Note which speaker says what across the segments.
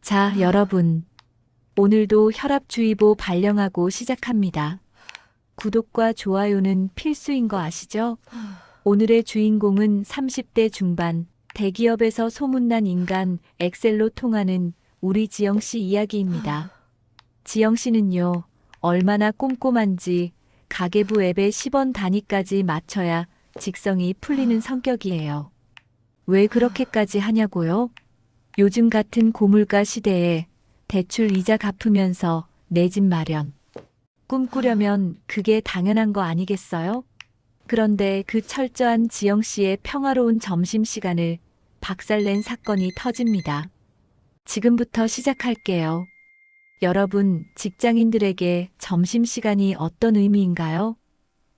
Speaker 1: 자, 여러분. 오늘도 혈압주의보 발령하고 시작합니다. 구독과 좋아요는 필수인 거 아시죠? 오늘의 주인공은 30대 중반, 대기업에서 소문난 인간, 엑셀로 통하는 우리 지영 씨 이야기입니다. 지영 씨는요, 얼마나 꼼꼼한지 가계부 앱에 10원 단위까지 맞춰야 직성이 풀리는 성격이에요. 왜 그렇게까지 하냐고요? 요즘 같은 고물가 시대에 대출 이자 갚으면서 내 집 마련. 꿈꾸려면 그게 당연한 거 아니겠어요? 그런데 그 철저한 지영 씨의 평화로운 점심시간을 박살낸 사건이 터집니다. 지금부터 시작할게요. 여러분, 직장인들에게 점심시간이 어떤 의미인가요?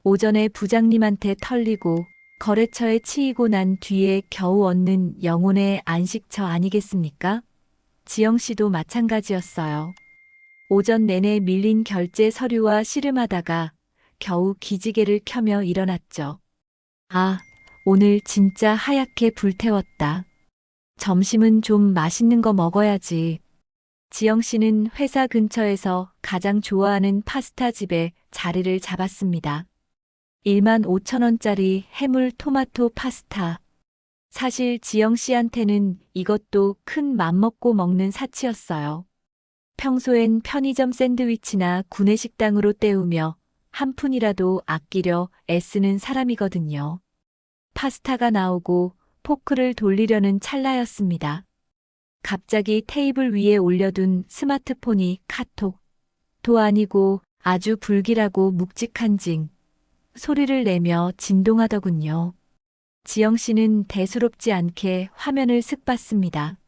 Speaker 1: 오전에 부장님한테 털리고 거래처에 치이고 난 뒤에 겨우 얻는 영혼의 안식처 아니겠습니까? 지영 씨도 마찬가지였어요. 오전 내내 밀린 결제 서류와 씨름하다가 겨우 기지개를 켜며 일어났죠. 아, 오늘 진짜 하얗게 불태웠다. 점심은 좀 맛있는 거 먹어야지. 지영 씨는 회사 근처에서 가장 좋아하는 파스타 집에 자리를 잡았습니다. 15,000원짜리 해물 토마토 파스타. 사실 지영 씨한테는 이것도 큰 맘먹고 먹는 사치였어요. 평소엔 편의점 샌드위치나 구내식당으로 때우며 한 푼이라도 아끼려 애쓰는 사람이거든요. 파스타가 나오고 포크를 돌리려는 찰나였습니다. 갑자기 테이블 위에 올려둔 스마트폰이 카톡도 아니고 아주 불길하고 묵직한 징 소리를 내며 진동하더군요. 지영 씨는 대수롭지 않게 화면을 슥 봤습니다.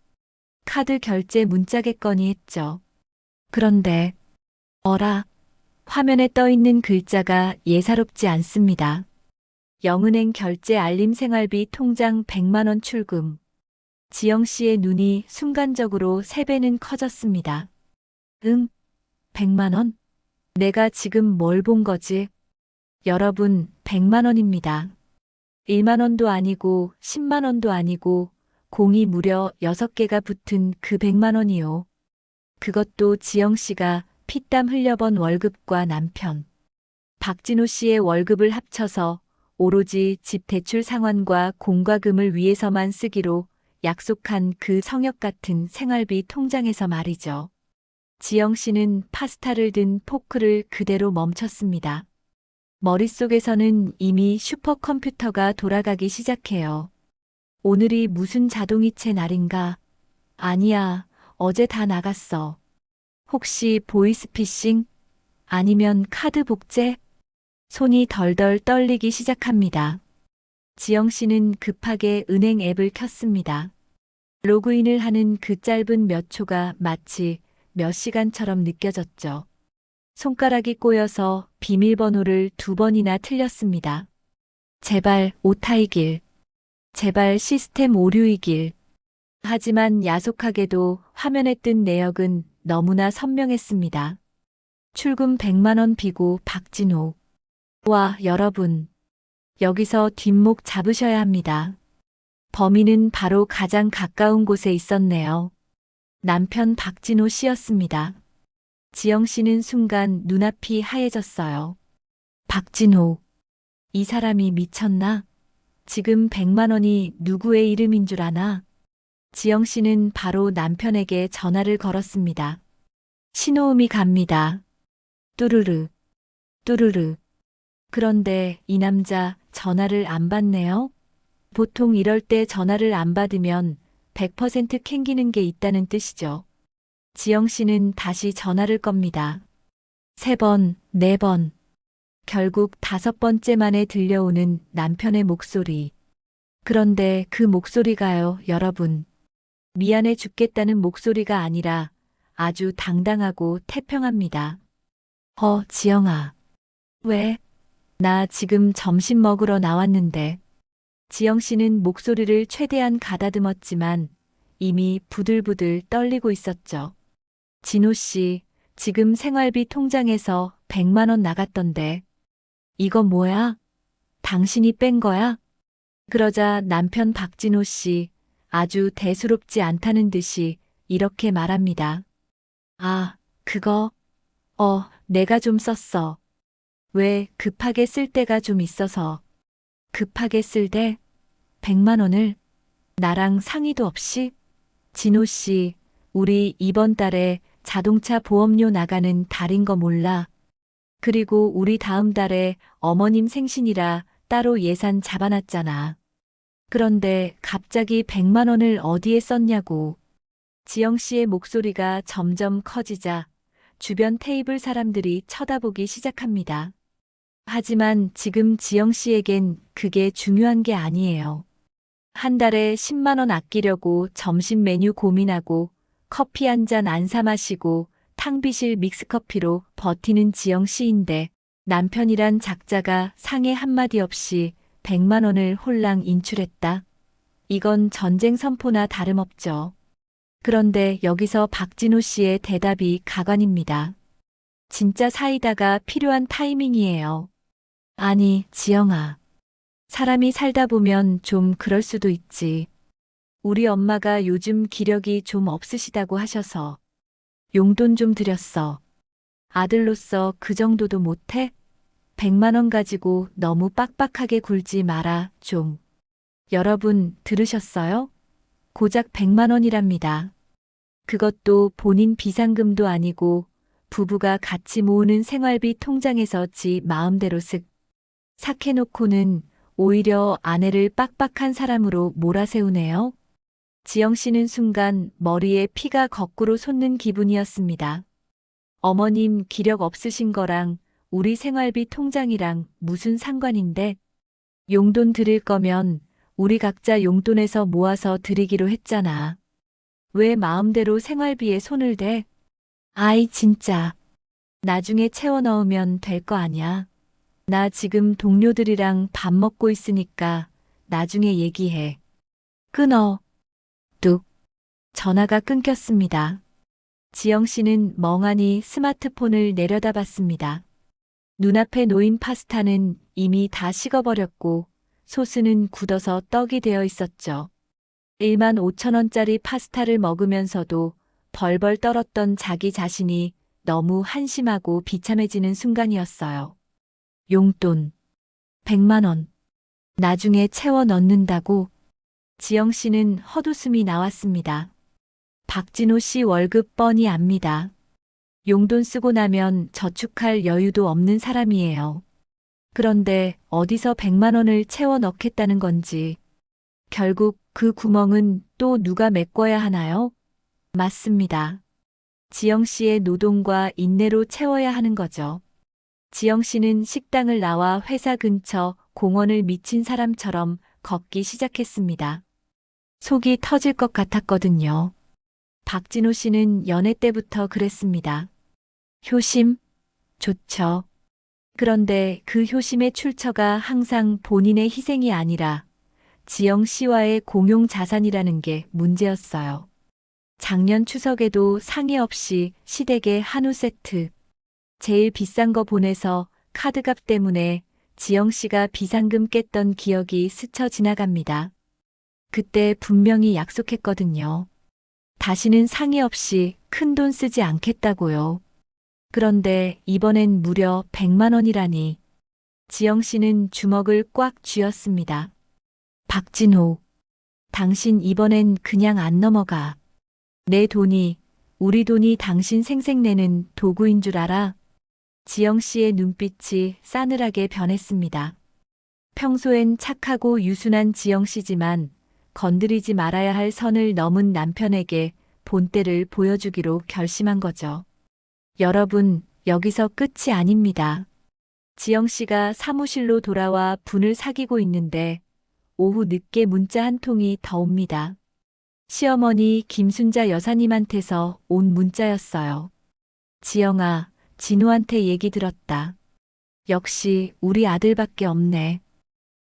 Speaker 1: 카드 결제 문자겠거니 했죠. 그런데 어라, 화면에 떠 있는 글자가 예사롭지 않습니다. 영은행 결제 알림 생활비 통장 100만 원 출금. 지영 씨의 눈이 순간적으로 3배는 커졌습니다. 100만 원? 내가 지금 뭘 본 거지? 여러분, 100만 원입니다. 1만 원도 아니고 10만 원도 아니고 공이 무려 6개가 붙은 그 100만 원이요. 그것도 지영 씨가 피땀 흘려 번 월급과 남편 박진호 씨의 월급을 합쳐서 오로지 집 대출 상환과 공과금을 위해서만 쓰기로 약속한 그 성역 같은 생활비 통장에서 말이죠. 지영 씨는 파스타를 든 포크를 그대로 멈췄습니다. 머릿속에서는 이미 슈퍼컴퓨터가 돌아가기 시작해요. 오늘이 무슨 자동이체 날인가? 아니야, 어제 다 나갔어. 혹시 보이스피싱? 아니면 카드 복제? 손이 덜덜 떨리기 시작합니다. 지영 씨는 급하게 은행 앱을 켰습니다. 로그인을 하는 그 짧은 몇 초가 마치 몇 시간처럼 느껴졌죠. 손가락이 꼬여서 비밀번호를 2번이나 틀렸습니다. 제발 오타이길. 제발 시스템 오류이길. 하지만 야속하게도 화면에 뜬 내역은 너무나 선명했습니다. 출금 100만 원 비고 박진호. 와, 여러분. 여기서 뒷목 잡으셔야 합니다. 범인은 바로 가장 가까운 곳에 있었네요. 남편 박진호 씨였습니다. 지영 씨는 순간 눈앞이 하얘졌어요. 박진호. 이 사람이 미쳤나? 지금 100만 원이 누구의 이름인 줄 아나? 지영 씨는 바로 남편에게 전화를 걸었습니다. 신호음이 갑니다. 뚜루르, 뚜루르. 그런데 이 남자 전화를 안 받네요. 보통 이럴 때 전화를 안 받으면 100% 캥기는 게 있다는 뜻이죠. 지영 씨는 다시 전화를 겁니다. 3번, 4번. 결국 5번째 만에 들려오는 남편의 목소리. 그런데 그 목소리가요, 여러분. 미안해 죽겠다는 목소리가 아니라 아주 당당하고 태평합니다. 지영아. 왜? 나 지금 점심 먹으러 나왔는데. 지영 씨는 목소리를 최대한 가다듬었지만 이미 부들부들 떨리고 있었죠. 진호 씨, 지금 생활비 통장에서 100만 원 나갔던데. 이거 뭐야? 당신이 뺀 거야? 그러자 남편 박진호 씨 아주 대수롭지 않다는 듯이 이렇게 말합니다. 아, 그거, 내가 좀 썼어. 왜 급하게 쓸 때가 좀 있어서. 급하게 쓸 때 100만 원을 나랑 상의도 없이? 진호 씨, 우리 이번 달에 자동차 보험료 나가는 달인 거 몰라. 그리고 우리 다음 달에 어머님 생신이라 따로 예산 잡아놨잖아. 그런데 갑자기 100만 원을 어디에 썼냐고. 지영 씨의 목소리가 점점 커지자 주변 테이블 사람들이 쳐다보기 시작합니다. 하지만 지금 지영 씨에겐 그게 중요한 게 아니에요. 한 달에 10만 원 아끼려고 점심 메뉴 고민하고 커피 한 잔 안 사 마시고 탕비실 믹스커피로 버티는 지영 씨인데 남편이란 작자가 상해 한마디 없이 100만 원을 홀랑 인출했다. 이건 전쟁 선포나 다름없죠. 그런데 여기서 박진호 씨의 대답이 가관입니다. 진짜 사이다가 필요한 타이밍이에요. 아니, 지영아. 사람이 살다 보면 좀 그럴 수도 있지. 우리 엄마가 요즘 기력이 좀 없으시다고 하셔서 용돈 좀 드렸어. 아들로서 그 정도도 못해? 100만 원 가지고 너무 빡빡하게 굴지 마라, 좀. 여러분, 들으셨어요? 고작 100만 원이랍니다. 그것도 본인 비상금도 아니고 부부가 같이 모으는 생활비 통장에서 지 마음대로 쓱 삭 해놓고는 오히려 아내를 빡빡한 사람으로 몰아세우네요. 지영 씨는 순간 머리에 피가 거꾸로 솟는 기분이었습니다. 어머님 기력 없으신 거랑 우리 생활비 통장이랑 무슨 상관인데? 용돈 드릴 거면 우리 각자 용돈에서 모아서 드리기로 했잖아. 왜 마음대로 생활비에 손을 대? 아이 진짜. 나중에 채워 넣으면 될 거 아냐. 나 지금 동료들이랑 밥 먹고 있으니까 나중에 얘기해. 끊어. 뚝. 전화가 끊겼습니다. 지영 씨는 멍하니 스마트폰을 내려다봤습니다. 눈앞에 놓인 파스타는 이미 다 식어버렸고 소스는 굳어서 떡이 되어 있었죠. 1만 5천 원짜리 파스타를 먹으면서도 벌벌 떨었던 자기 자신이 너무 한심하고 비참해지는 순간이었어요. 용돈 100만 원. 나중에 채워 넣는다고. 지영 씨는 헛웃음이 나왔습니다. 박진호 씨 월급 뻔히 압니다. 용돈 쓰고 나면 저축할 여유도 없는 사람이에요. 그런데 어디서 100만 원을 채워 넣겠다는 건지. 결국 그 구멍은 또 누가 메꿔야 하나요? 맞습니다. 지영 씨의 노동과 인내로 채워야 하는 거죠. 지영 씨는 식당을 나와 회사 근처 공원을 미친 사람처럼 걷기 시작했습니다. 속이 터질 것 같았거든요. 박진호 씨는 연애 때부터 그랬습니다. 효심? 좋죠. 그런데 그 효심의 출처가 항상 본인의 희생이 아니라 지영 씨와의 공용 자산이라는 게 문제였어요. 작년 추석에도 상의 없이 시댁에 한우 세트, 제일 비싼 거 보내서 카드값 때문에 지영 씨가 비상금 깼던 기억이 스쳐 지나갑니다. 그때 분명히 약속했거든요. 다시는 상의 없이 큰돈 쓰지 않겠다고요. 그런데 이번엔 무려 100만 원이라니. 지영 씨는 주먹을 꽉 쥐었습니다. 박진호, 당신 이번엔 그냥 안 넘어가. 내 돈이, 우리 돈이 당신 생색내는 도구인 줄 알아? 지영 씨의 눈빛이 싸늘하게 변했습니다. 평소엔 착하고 유순한 지영 씨지만 건드리지 말아야 할 선을 넘은 남편에게 본때를 보여주기로 결심한 거죠. 여러분, 여기서 끝이 아닙니다. 지영 씨가 사무실로 돌아와 분을 사귀고 있는데 오후 늦게 문자 한 통이 더 옵니다. 시어머니 김순자 여사님한테서 온 문자였어요. 지영아, 진호한테 얘기 들었다. 역시 우리 아들밖에 없네.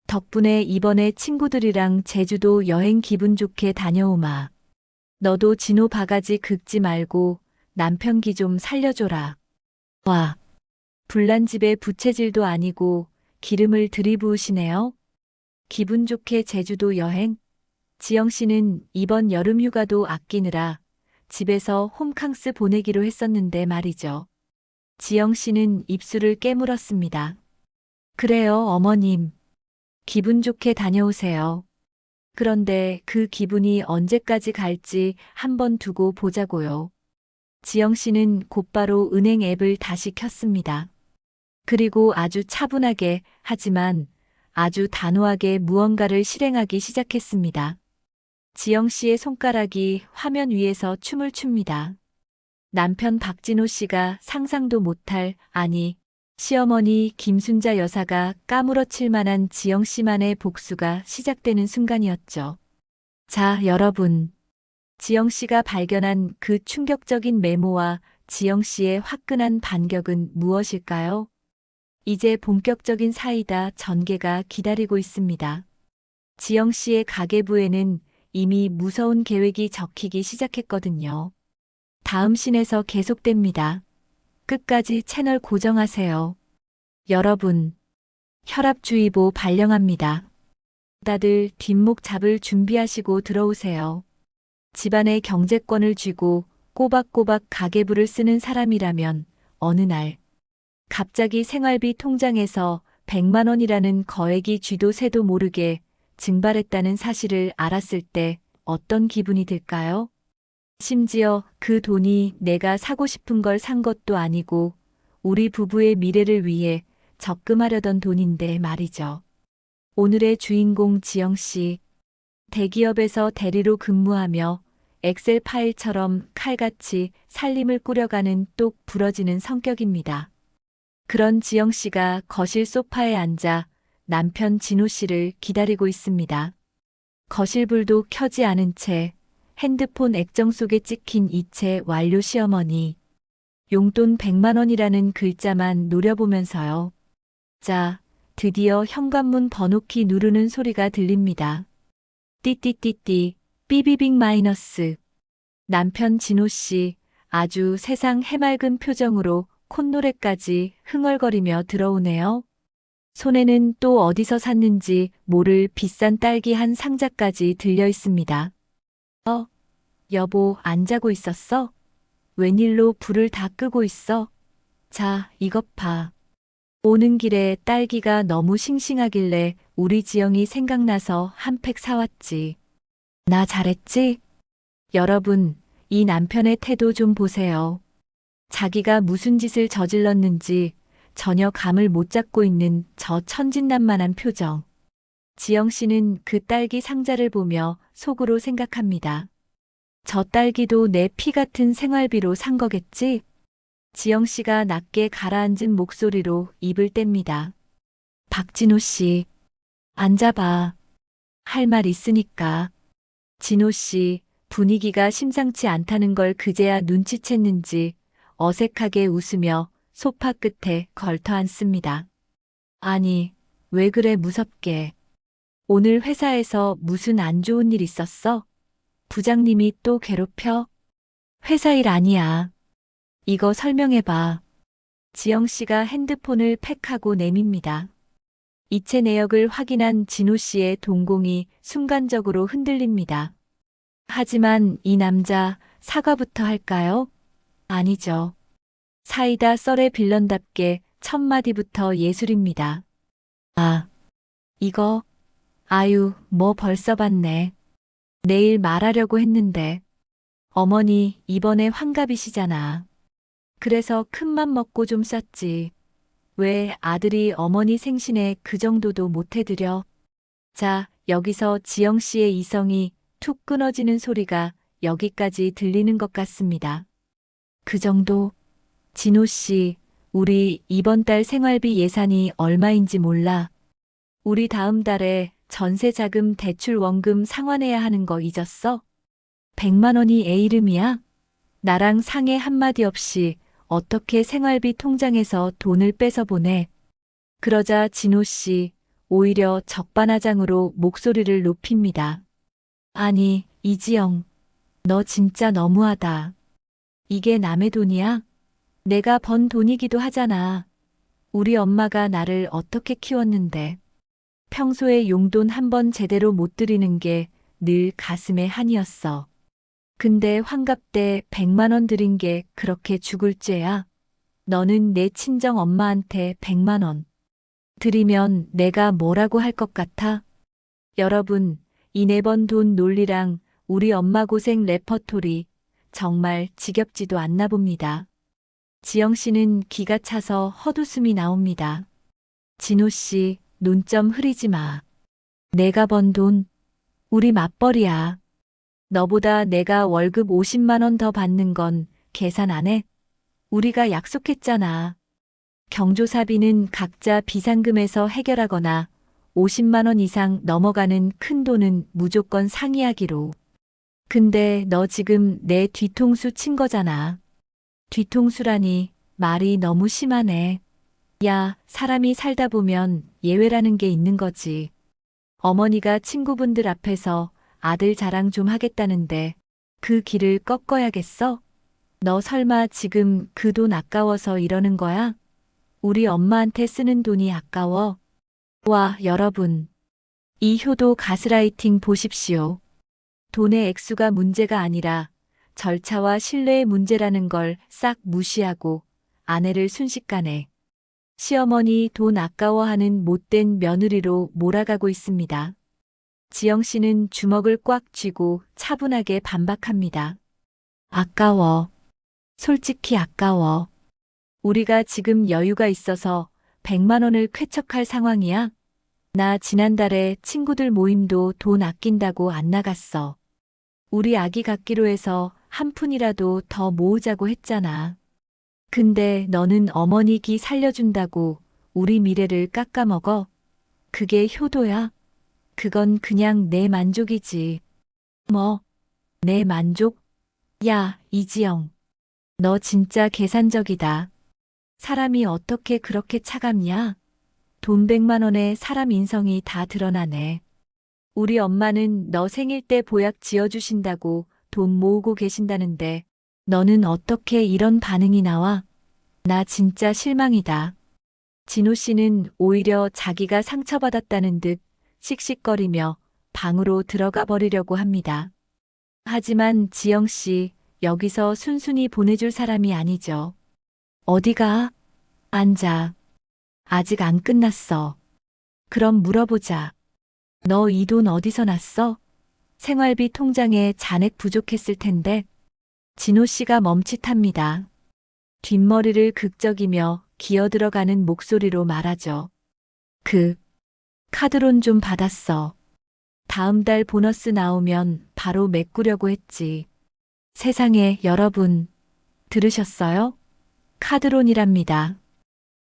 Speaker 1: 덕분에 이번에 친구들이랑 제주도 여행 기분 좋게 다녀오마. 너도 진호 바가지 긁지 말고 남편 기 좀 살려줘라. 와, 불난 집에 부채질도 아니고 기름을 들이부으시네요. 기분 좋게 제주도 여행? 지영 씨는 이번 여름 휴가도 아끼느라 집에서 홈캉스 보내기로 했었는데 말이죠. 지영 씨는 입술을 깨물었습니다. 그래요, 어머님. 기분 좋게 다녀오세요. 그런데 그 기분이 언제까지 갈지 한번 두고 보자고요. 지영 씨는 곧바로 은행 앱을 다시 켰습니다. 그리고 아주 차분하게 하지만 아주 단호하게 무언가를 실행하기 시작했습니다. 지영 씨의 손가락이 화면 위에서 춤을 춥니다. 남편 박진호 씨가 상상도 못할, 아니, 시어머니 김순자 여사가 까무러칠 만한 지영 씨만의 복수가 시작되는 순간이었죠. 자, 여러분. 지영 씨가 발견한 그 충격적인 메모와 지영 씨의 화끈한 반격은 무엇일까요? 이제 본격적인 사이다 전개가 기다리고 있습니다. 지영 씨의 가계부에는 이미 무서운 계획이 적히기 시작했거든요. 다음 씬에서 계속됩니다. 끝까지 채널 고정하세요. 여러분, 혈압주의보 발령합니다. 다들 뒷목 잡을 준비하시고 들어오세요. 집안의 경제권을 쥐고 꼬박꼬박 가계부를 쓰는 사람이라면 어느 날 갑자기 생활비 통장에서 100만 원이라는 거액이 쥐도 새도 모르게 증발했다는 사실을 알았을 때 어떤 기분이 들까요? 심지어 그 돈이 내가 사고 싶은 걸 산 것도 아니고 우리 부부의 미래를 위해 적금하려던 돈인데 말이죠. 오늘의 주인공 지영 씨, 대기업에서 대리로 근무하며 엑셀 파일처럼 칼같이 살림을 꾸려가는 똑 부러지는 성격입니다. 그런 지영 씨가 거실 소파에 앉아 남편 진호 씨를 기다리고 있습니다. 거실 불도 켜지 않은 채 핸드폰 액정 속에 찍힌 이체 완료 시어머니. 용돈 100만 원이라는 글자만 노려보면서요. 자, 드디어 현관문 번호키 누르는 소리가 들립니다. 띠띠띠띠, 삐비빅 마이너스. 남편 진호 씨, 아주 세상 해맑은 표정으로 콧노래까지 흥얼거리며 들어오네요. 손에는 또 어디서 샀는지 모를 비싼 딸기 한 상자까지 들려 있습니다. 여보, 안 자고 있었어? 웬일로 불을 다 끄고 있어? 자, 이것 봐. 오는 길에 딸기가 너무 싱싱하길래 우리 지영이 생각나서 한 팩 사왔지. 나 잘했지? 여러분, 이 남편의 태도 좀 보세요. 자기가 무슨 짓을 저질렀는지 전혀 감을 못 잡고 있는 저 천진난만한 표정. 지영 씨는 그 딸기 상자를 보며 속으로 생각합니다. 저 딸기도 내 피 같은 생활비로 산 거겠지? 지영 씨가 낮게 가라앉은 목소리로 입을 뗍니다. 박진호 씨, 앉아봐. 할 말 있으니까. 진호 씨, 분위기가 심상치 않다는 걸 그제야 눈치챘는지 어색하게 웃으며 소파 끝에 걸터 앉습니다. 아니, 왜 그래 무섭게. 오늘 회사에서 무슨 안 좋은 일 있었어? 부장님이 또 괴롭혀? 회사 일 아니야. 이거 설명해봐. 지영 씨가 핸드폰을 팩하고 내밉니다. 이체 내역을 확인한 진호 씨의 동공이 순간적으로 흔들립니다. 하지만 이 남자 사과부터 할까요? 아니죠. 사이다 썰의 빌런답게 첫 마디부터 예술입니다. 아, 이거, 아유, 뭐 벌써 봤네. 내일 말하려고 했는데. 어머니, 이번에 환갑이시잖아. 그래서 큰맘 먹고 좀 쌌지. 왜 아들이 어머니 생신에 그 정도도 못 해드려? 자, 여기서 지영 씨의 이성이 툭 끊어지는 소리가 여기까지 들리는 것 같습니다. 그 정도? 진호 씨, 우리 이번 달 생활비 예산이 얼마인지 몰라. 우리 다음 달에 전세 자금 대출 원금 상환해야 하는 거 잊었어? 100만 원이 애 이름이야? 나랑 상의 한마디 없이 어떻게 생활비 통장에서 돈을 뺏어 보내? 그러자 진호 씨, 오히려 적반하장으로 목소리를 높입니다. 아니, 이지영, 너 진짜 너무하다. 이게 남의 돈이야? 내가 번 돈이기도 하잖아. 우리 엄마가 나를 어떻게 키웠는데. 평소에 용돈 한 번 제대로 못 드리는 게 늘 가슴에 한이었어. 근데 환갑 때 100만 원 드린 게 그렇게 죽을 죄야? 너는 내 친정 엄마한테 100만 원 드리면 내가 뭐라고 할 것 같아? 여러분, 이 네 번 돈 논리랑 우리 엄마 고생 레퍼토리 정말 지겹지도 않나 봅니다. 지영 씨는 기가 차서 헛웃음이 나옵니다. 진호 씨, 눈점 흐리지 마. 내가 번 돈, 우리 맞벌이야. 너보다 내가 월급 50만 원 더 받는 건 계산 안 해? 우리가 약속했잖아. 경조사비는 각자 비상금에서 해결하거나 50만 원 이상 넘어가는 큰 돈은 무조건 상의하기로. 근데 너 지금 내 뒤통수 친 거잖아. 뒤통수라니 말이 너무 심하네. 야, 사람이 살다 보면 예외라는 게 있는 거지. 어머니가 친구분들 앞에서 아들 자랑 좀 하겠다는데 그 길을 꺾어야겠어? 너 설마 지금 그 돈 아까워서 이러는 거야? 우리 엄마한테 쓰는 돈이 아까워? 와, 여러분. 이 효도 가스라이팅 보십시오. 돈의 액수가 문제가 아니라 절차와 신뢰의 문제라는 걸 싹 무시하고 아내를 순식간에 시어머니 돈 아까워하는 못된 며느리로 몰아가고 있습니다. 지영 씨는 주먹을 꽉 쥐고 차분하게 반박합니다. 아까워. 솔직히 아까워. 우리가 지금 여유가 있어서 100만 원을 쾌척할 상황이야? 나 지난달에 친구들 모임도 돈 아낀다고 안 나갔어. 우리 아기 갖기로 해서 한 푼이라도 더 모으자고 했잖아. 근데 너는 어머니 기 살려준다고 우리 미래를 깎아먹어? 그게 효도야? 그건 그냥 내 만족이지. 뭐, 내 만족? 야, 이지영. 너 진짜 계산적이다. 사람이 어떻게 그렇게 차갑냐? 돈 100만 원에 사람 인성이 다 드러나네. 우리 엄마는 너 생일 때 보약 지어주신다고 돈 모으고 계신다는데 너는 어떻게 이런 반응이 나와? 나 진짜 실망이다. 진호 씨는 오히려 자기가 상처받았다는 듯 씩씩거리며 방으로 들어가 버리려고 합니다. 하지만 지영 씨, 여기서 순순히 보내줄 사람이 아니죠. 어디가? 앉아. 아직 안 끝났어. 그럼 물어보자. 너 이 돈 어디서 났어? 생활비 통장에 잔액 부족했을 텐데. 진호 씨가 멈칫합니다. 뒷머리를 극적이며 기어들어가는 목소리로 말하죠. 카드론 좀 받았어. 다음 달 보너스 나오면 바로 메꾸려고 했지. 세상에, 여러분, 들으셨어요? 카드론이랍니다.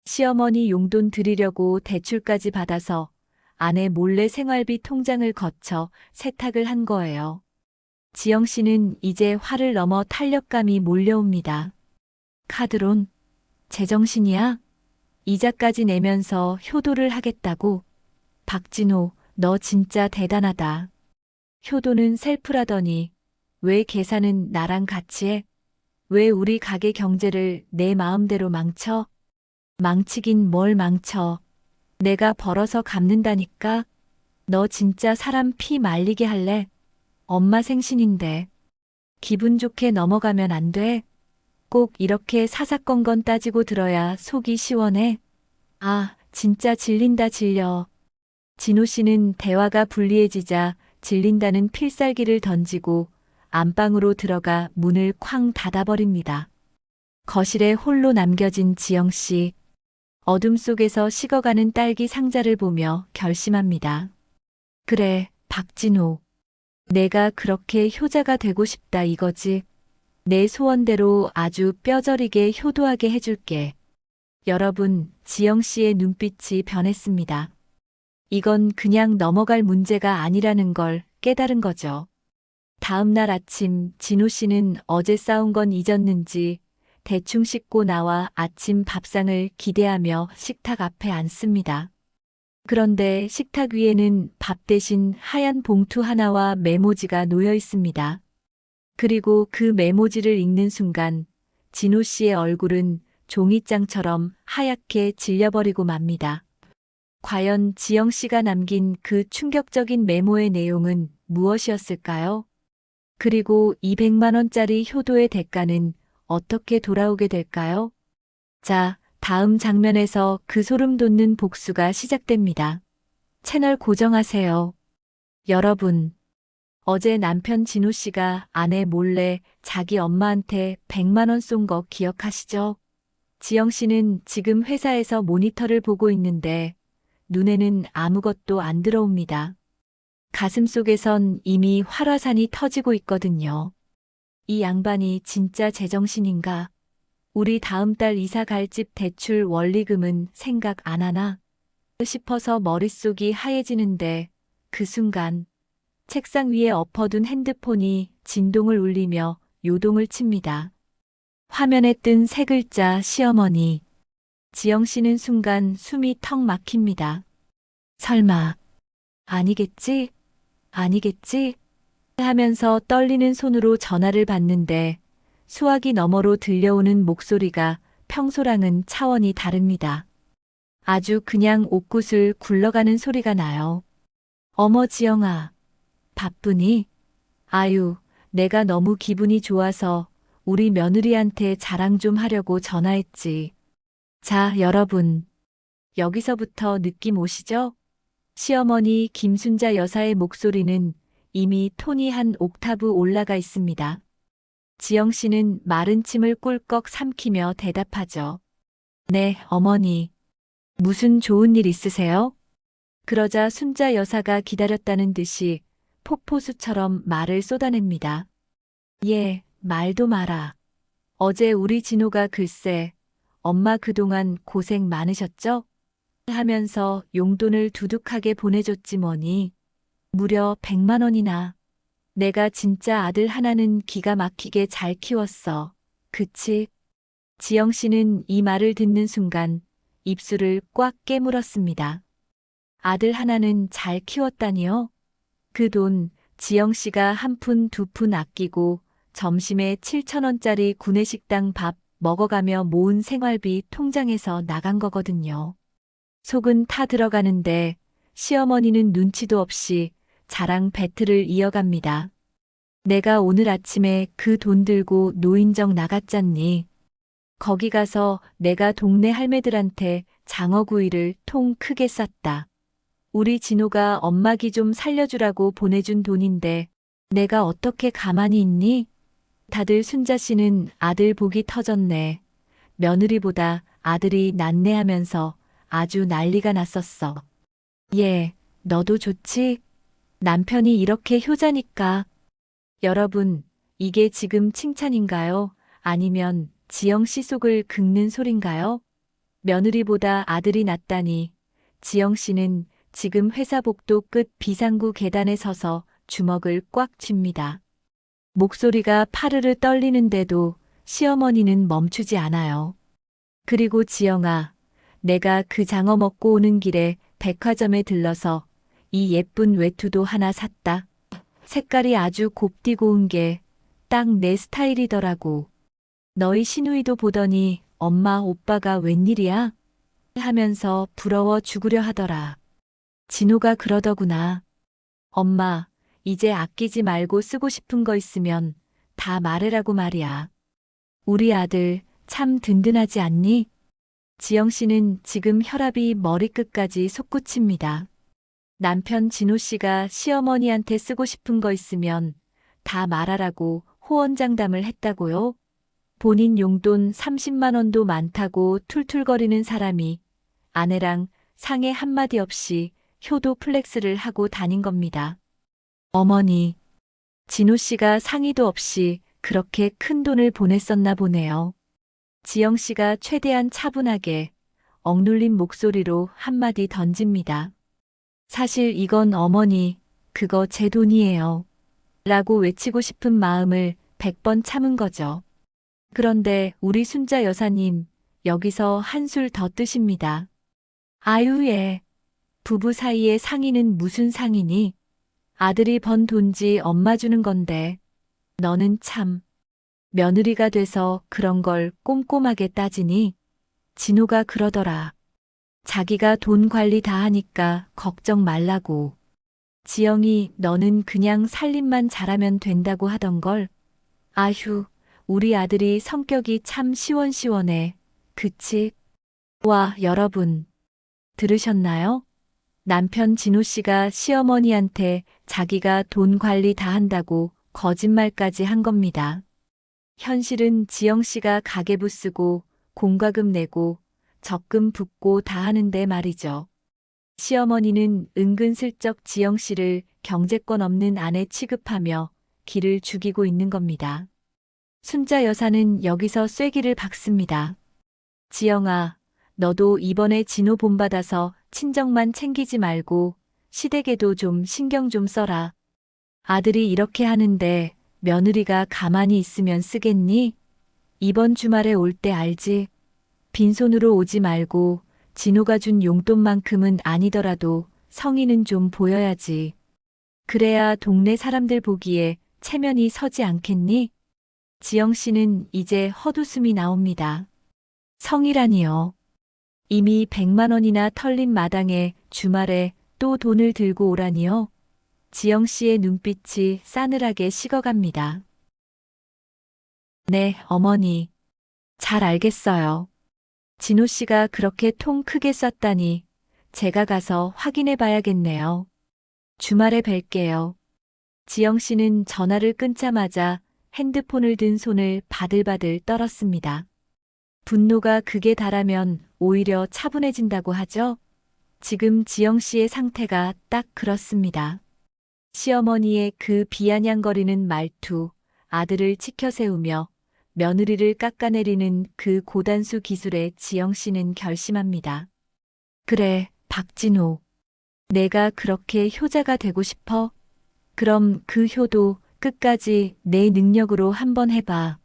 Speaker 1: 시어머니 용돈 드리려고 대출까지 받아서 아내 몰래 생활비 통장을 거쳐 세탁을 한 거예요. 지영 씨는 이제 화를 넘어 탄력감이 몰려옵니다. 카드론? 제정신이야? 이자까지 내면서 효도를 하겠다고? 박진호, 너 진짜 대단하다. 효도는 셀프라더니 왜 계산은 나랑 같이 해? 왜 우리 가게 경제를 내 마음대로 망쳐? 망치긴 뭘 망쳐. 내가 벌어서 갚는다니까. 너 진짜 사람 피 말리게 할래? 엄마 생신인데. 기분 좋게 넘어가면 안 돼? 꼭 이렇게 사사건건 따지고 들어야 속이 시원해? 아, 진짜 질린다 질려. 진호 씨는 대화가 불리해지자 질린다는 필살기를 던지고 안방으로 들어가 문을 쾅 닫아버립니다. 거실에 홀로 남겨진 지영 씨. 어둠 속에서 식어가는 딸기 상자를 보며 결심합니다. 그래, 박진호. 내가 그렇게 효자가 되고 싶다 이거지. 내 소원대로 아주 뼈저리게 효도하게 해줄게. 여러분, 지영 씨의 눈빛이 변했습니다. 이건 그냥 넘어갈 문제가 아니라는 걸 깨달은 거죠. 다음 날 아침 진호 씨는 어제 싸운 건 잊었는지 대충 씻고 나와 아침 밥상을 기대하며 식탁 앞에 앉습니다. 그런데 식탁 위에는 밥 대신 하얀 봉투 하나와 메모지가 놓여 있습니다. 그리고 그 메모지를 읽는 순간 진호 씨의 얼굴은 종이장처럼 하얗게 질려버리고 맙니다. 과연 지영 씨가 남긴 그 충격적인 메모의 내용은 무엇이었을까요? 그리고 200만 원짜리 효도의 대가는 어떻게 돌아오게 될까요? 자, 다음 장면에서 그 소름 돋는 복수가 시작됩니다. 채널 고정하세요. 여러분, 어제 남편 진호 씨가 아내 몰래 자기 엄마한테 100만 원 쏜 거 기억하시죠? 지영 씨는 지금 회사에서 모니터를 보고 있는데 눈에는 아무것도 안 들어옵니다. 가슴속에선 이미 활화산이 터지고 있거든요. 이 양반이 진짜 제정신인가? 우리 다음 달 이사 갈 집 대출 원리금은 생각 안 하나? 싶어서 머릿속이 하얘지는데 그 순간 책상 위에 엎어둔 핸드폰이 진동을 울리며 요동을 칩니다. 화면에 뜬 세 글자 시어머니. 지영 씨는 순간 숨이 턱 막힙니다. 설마, 아니겠지? 아니겠지? 하면서 떨리는 손으로 전화를 받는데 수화기 너머로 들려오는 목소리가 평소랑은 차원이 다릅니다. 아주 그냥 옥구슬 굴러가는 소리가 나요. 어머 지영아, 바쁘니? 아유, 내가 너무 기분이 좋아서 우리 며느리한테 자랑 좀 하려고 전화했지. 자, 여러분. 여기서부터 느낌 오시죠? 시어머니 김순자 여사의 목소리는 이미 톤이 한 옥타브 올라가 있습니다. 지영 씨는 마른 침을 꿀꺽 삼키며 대답하죠. 네, 어머니. 무슨 좋은 일 있으세요? 그러자 순자 여사가 기다렸다는 듯이 폭포수처럼 말을 쏟아냅니다. 예, 말도 마라. 어제 우리 진호가 글쎄, 엄마 그동안 고생 많으셨죠? 하면서 용돈을 두둑하게 보내줬지 뭐니. 무려 100만 원이나. 내가 진짜 아들 하나는 기가 막히게 잘 키웠어. 그치? 지영 씨는 이 말을 듣는 순간 입술을 꽉 깨물었습니다. 아들 하나는 잘 키웠다니요? 그 돈 지영 씨가 한 푼 두 푼 아끼고 점심에 7천 원짜리 구내식당 밥 먹어가며 모은 생활비 통장에서 나간 거거든요. 속은 타 들어가는데 시어머니는 눈치도 없이 자랑 배틀을 이어갑니다. 내가 오늘 아침에 그 돈 들고 노인정 나갔잖니. 거기 가서 내가 동네 할매들한테 장어구이를 통 크게 쌌다. 우리 진호가 엄마 기 좀 살려주라고 보내준 돈인데 내가 어떻게 가만히 있니? 다들 순자 씨는 아들 복이 터졌네. 며느리보다 아들이 낫네 하면서 아주 난리가 났었어. 예, 너도 좋지? 남편이 이렇게 효자니까. 여러분, 이게 지금 칭찬인가요? 아니면 지영 씨 속을 긁는 소린가요? 며느리보다 아들이 낫다니. 지영 씨는 지금 회사 복도 끝 비상구 계단에 서서 주먹을 꽉 쥡니다. 목소리가 파르르 떨리는데도 시어머니는 멈추지 않아요. 그리고 지영아, 내가 그 장어 먹고 오는 길에 백화점에 들러서 이 예쁜 외투도 하나 샀다. 색깔이 아주 곱디 고운 게 딱 내 스타일이더라고. 너희 시누이도 보더니 엄마 오빠가 웬일이야? 하면서 부러워 죽으려 하더라. 진호가 그러더구나. 엄마, 이제 아끼지 말고 쓰고 싶은 거 있으면 다 말해라고 말이야. 우리 아들 참 든든하지 않니? 지영 씨는 지금 혈압이 머리끝까지 솟구칩니다. 남편 진호 씨가 시어머니한테 쓰고 싶은 거 있으면 다 말하라고 호언장담을 했다고요? 본인 용돈 30만 원도 많다고 툴툴거리는 사람이 아내랑 상의 한마디 없이 효도 플렉스를 하고 다닌 겁니다. 어머니, 진호 씨가 상의도 없이 그렇게 큰 돈을 보냈었나 보네요. 지영 씨가 최대한 차분하게 억눌린 목소리로 한마디 던집니다. 사실 이건 어머니, 그거 제 돈이에요. 라고 외치고 싶은 마음을 100번 참은 거죠. 그런데 우리 순자 여사님, 여기서 한술 더 뜨십니다. 아유, 예. 부부 사이의 상의는 무슨 상의니? 아들이 번 돈지 엄마 주는 건데. 너는 참. 며느리가 돼서 그런 걸 꼼꼼하게 따지니? 진호가 그러더라. 자기가 돈 관리 다 하니까 걱정 말라고. 지영이 너는 그냥 살림만 잘하면 된다고 하던 걸. 아휴, 우리 아들이 성격이 참 시원시원해. 그치? 와, 여러분, 들으셨나요? 남편 진호 씨가 시어머니한테 자기가 돈 관리 다 한다고 거짓말까지 한 겁니다. 현실은 지영 씨가 가계부 쓰고 공과금 내고 적금 붓고 다 하는데 말이죠. 시어머니는 은근슬쩍 지영 씨를 경제권 없는 아내 취급하며 기를 죽이고 있는 겁니다. 순자 여사는 여기서 쐐기를 박습니다. 지영아, 너도 이번에 진호 본받아서 친정만 챙기지 말고 시댁에도 좀 신경 좀 써라. 아들이 이렇게 하는데 며느리가 가만히 있으면 쓰겠니? 이번 주말에 올 때 알지? 빈손으로 오지 말고 진호가 준 용돈만큼은 아니더라도 성의는 좀 보여야지. 그래야 동네 사람들 보기에 체면이 서지 않겠니? 지영 씨는 이제 헛웃음이 나옵니다. 성의라니요. 이미 100만 원이나 털린 마당에 주말에 또 돈을 들고 오라니요. 지영 씨의 눈빛이 싸늘하게 식어갑니다. 네, 어머니. 잘 알겠어요. 진호 씨가 그렇게 통 크게 쐈다니 제가 가서 확인해 봐야겠네요. 주말에 뵐게요. 지영 씨는 전화를 끊자마자 핸드폰을 든 손을 바들바들 떨었습니다. 분노가 극에 달하면 오히려 차분해진다고 하죠? 지금 지영 씨의 상태가 딱 그렇습니다. 시어머니의 그 비아냥거리는 말투, 아들을 치켜세우며 며느리를 깎아내리는 그 고단수 기술에 지영 씨는 결심합니다. 그래, 박진호. 내가 그렇게 효자가 되고 싶어? 그럼 그 효도 끝까지 내 능력으로 한번 해봐.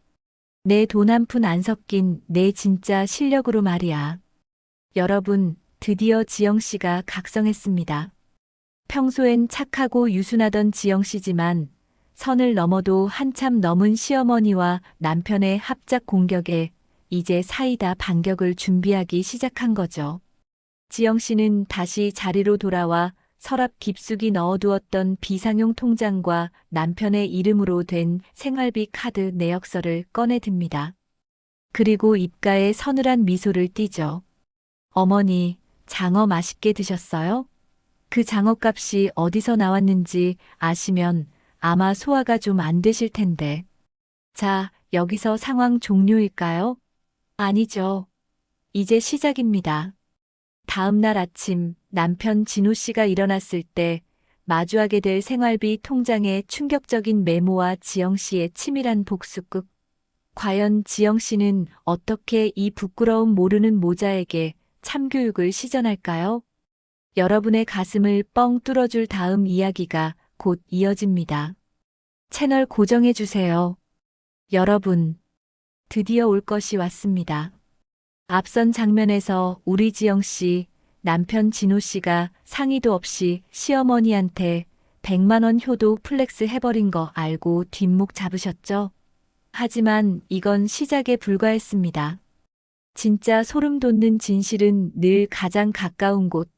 Speaker 1: 내 돈 한 푼 안 섞인 내 진짜 실력으로 말이야. 여러분, 드디어 지영 씨가 각성했습니다. 평소엔 착하고 유순하던 지영 씨지만 선을 넘어도 한참 넘은 시어머니와 남편의 합작 공격에 이제 사이다 반격을 준비하기 시작한 거죠. 지영 씨는 다시 자리로 돌아와 서랍 깊숙이 넣어두었던 비상용 통장과 남편의 이름으로 된 생활비 카드 내역서를 꺼내 듭니다. 그리고 입가에 서늘한 미소를 띠죠. 어머니, 장어 맛있게 드셨어요? 그 장어값이 어디서 나왔는지 아시면 아마 소화가 좀 안 되실 텐데. 자, 여기서 상황 종료일까요? 아니죠. 이제 시작입니다. 다음 날 아침 남편 진호 씨가 일어났을 때 마주하게 될 생활비 통장의 충격적인 메모와 지영 씨의 치밀한 복수극. 과연 지영 씨는 어떻게 이 부끄러움 모르는 모자에게 참교육을 시전할까요? 여러분의 가슴을 뻥 뚫어줄 다음 이야기가 곧 이어집니다. 채널 고정해주세요. 여러분, 드디어 올 것이 왔습니다. 앞선 장면에서 우리 지영 씨, 남편 진호 씨가 상의도 없이 시어머니한테 100만 원 효도 플렉스 해버린 거 알고 뒷목 잡으셨죠? 하지만 이건 시작에 불과했습니다. 진짜 소름 돋는 진실은 늘 가장 가까운 곳,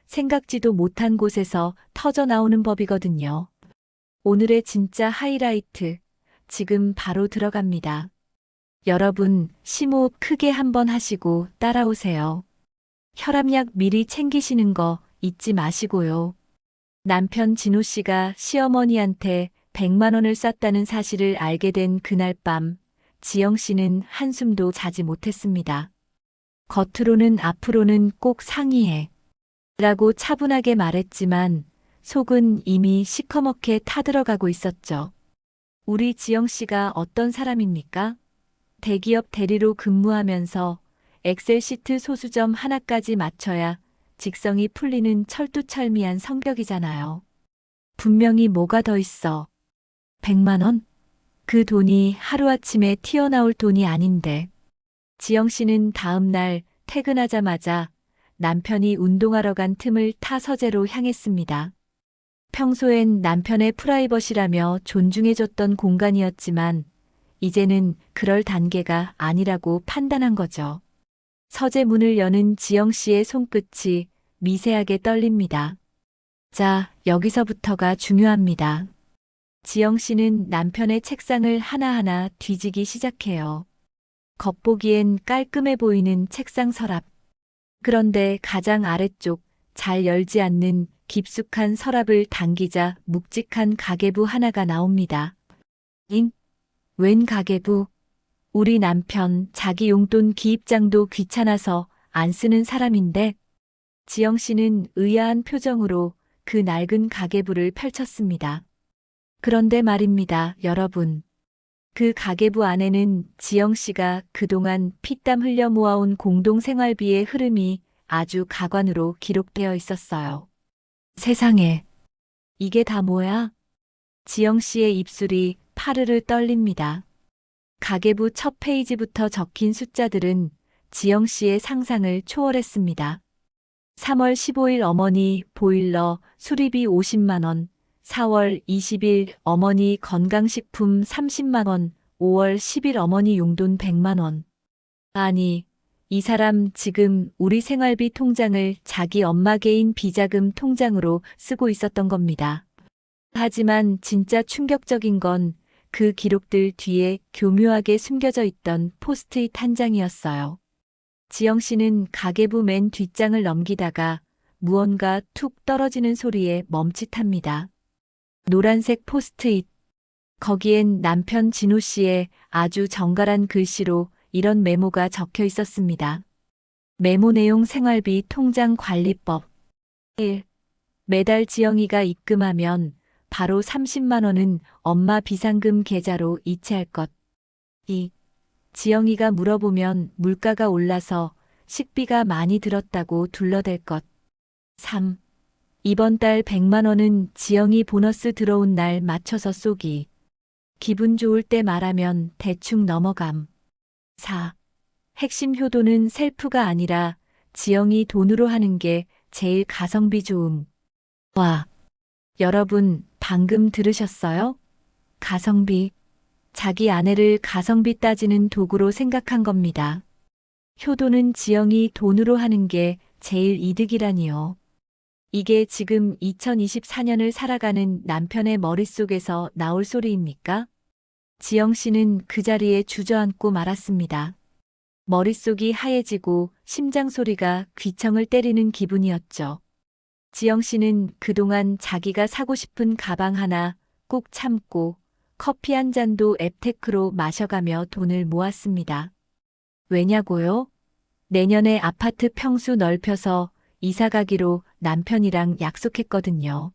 Speaker 1: 생각지도 못한 곳에서 터져 나오는 법이거든요. 오늘의 진짜 하이라이트, 지금 바로 들어갑니다. 여러분, 심호흡 크게 한번 하시고 따라오세요. 혈압약 미리 챙기시는 거 잊지 마시고요. 남편 진호 씨가 시어머니한테 100만 원을 쐈다는 사실을 알게 된 그날 밤, 지영 씨는 한숨도 자지 못했습니다. 겉으로는 앞으로는 꼭 상의해. 라고 차분하게 말했지만 속은 이미 시커멓게 타들어가고 있었죠. 우리 지영 씨가 어떤 사람입니까? 대기업 대리로 근무하면서 엑셀 시트 소수점 하나까지 맞춰야 직성이 풀리는 철두철미한 성격이잖아요. 분명히 뭐가 더 있어. 100만 원? 그 돈이 하루아침에 튀어나올 돈이 아닌데. 지영 씨는 다음 날 퇴근하자마자 남편이 운동하러 간 틈을 타 서재로 향했습니다. 평소엔 남편의 프라이버시라며 존중해줬던 공간이었지만 이제는 그럴 단계가 아니라고 판단한 거죠. 서재 문을 여는 지영 씨의 손끝이 미세하게 떨립니다. 자, 여기서부터가 중요합니다. 지영 씨는 남편의 책상을 하나하나 뒤지기 시작해요. 겉보기엔 깔끔해 보이는 책상 서랍. 그런데 가장 아래쪽 잘 열지 않는 깊숙한 서랍을 당기자 묵직한 가계부 하나가 나옵니다. 웬 가계부? 우리 남편 자기 용돈 기입장도 귀찮아서 안 쓰는 사람인데 지영 씨는 의아한 표정으로 그 낡은 가계부를 펼쳤습니다. 그런데 말입니다, 여러분. 그 가계부 안에는 지영 씨가 그동안 피땀 흘려 모아온 공동생활비의 흐름이 아주 가관으로 기록되어 있었어요. 세상에, 이게 다 뭐야? 지영 씨의 입술이 파르르 떨립니다. 가계부 첫 페이지부터 적힌 숫자들은 지영 씨의 상상을 초월했습니다. 3월 15일 어머니 보일러 수리비 50만 원, 4월 20일 어머니 건강식품 30만 원, 5월 10일 어머니 용돈 100만 원. 아니, 이 사람 지금 우리 생활비 통장을 자기 엄마 개인 비자금 통장으로 쓰고 있었던 겁니다. 하지만 진짜 충격적인 건 그 기록들 뒤에 교묘하게 숨겨져 있던 포스트잇 한 장이었어요. 지영 씨는 가계부 맨 뒷장을 넘기다가 무언가 툭 떨어지는 소리에 멈칫합니다. 노란색 포스트잇. 거기엔 남편 진호 씨의 아주 정갈한 글씨로 이런 메모가 적혀 있었습니다. 메모 내용 생활비 통장 관리법. 1. 매달 지영이가 입금하면 바로 30만 원은 엄마 비상금 계좌로 이체할 것. 2. 지영이가 물어보면 물가가 올라서 식비가 많이 들었다고 둘러댈 것. 3. 이번 달 100만 원은 지영이 보너스 들어온 날 맞춰서 쏘기. 기분 좋을 때 말하면 대충 넘어감. 4. 핵심 효도는 셀프가 아니라 지영이 돈으로 하는 게 제일 가성비 좋음. 와, 여러분 방금 들으셨어요? 가성비. 자기 아내를 가성비 따지는 도구로 생각한 겁니다. 효도는 지영이 돈으로 하는 게 제일 이득이라니요. 이게 지금 2024년을 살아가는 남편의 머릿속에서 나올 소리입니까? 지영 씨는 그 자리에 주저앉고 말았습니다. 머릿속이 하얘지고 심장 소리가 귀청을 때리는 기분이었죠. 지영 씨는 그동안 자기가 사고 싶은 가방 하나 꼭 참고 커피 한 잔도 앱테크로 마셔가며 돈을 모았습니다. 왜냐고요? 내년에 아파트 평수 넓혀서 이사 가기로 남편이랑 약속했거든요.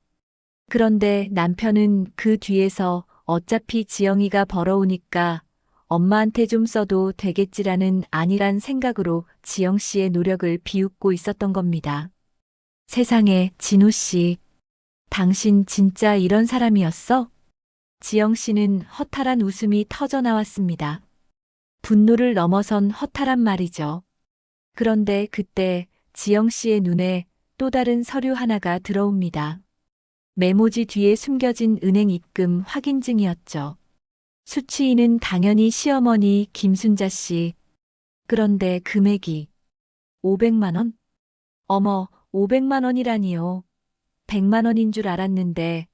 Speaker 1: 그런데 남편은 그 뒤에서 어차피 지영이가 벌어오니까 엄마한테 좀 써도 되겠지라는 안일한 생각으로 지영 씨의 노력을 비웃고 있었던 겁니다. 세상에, 진호 씨. 당신 진짜 이런 사람이었어? 지영 씨는 허탈한 웃음이 터져 나왔습니다. 분노를 넘어선 허탈한 말이죠. 그런데 그때 지영 씨의 눈에 또 다른 서류 하나가 들어옵니다. 메모지 뒤에 숨겨진 은행 입금 확인증이었죠. 수취인은 당연히 시어머니 김순자 씨. 그런데 금액이 500만 원? 어머, 500만 원이라니요. 100만 원인 줄 알았는데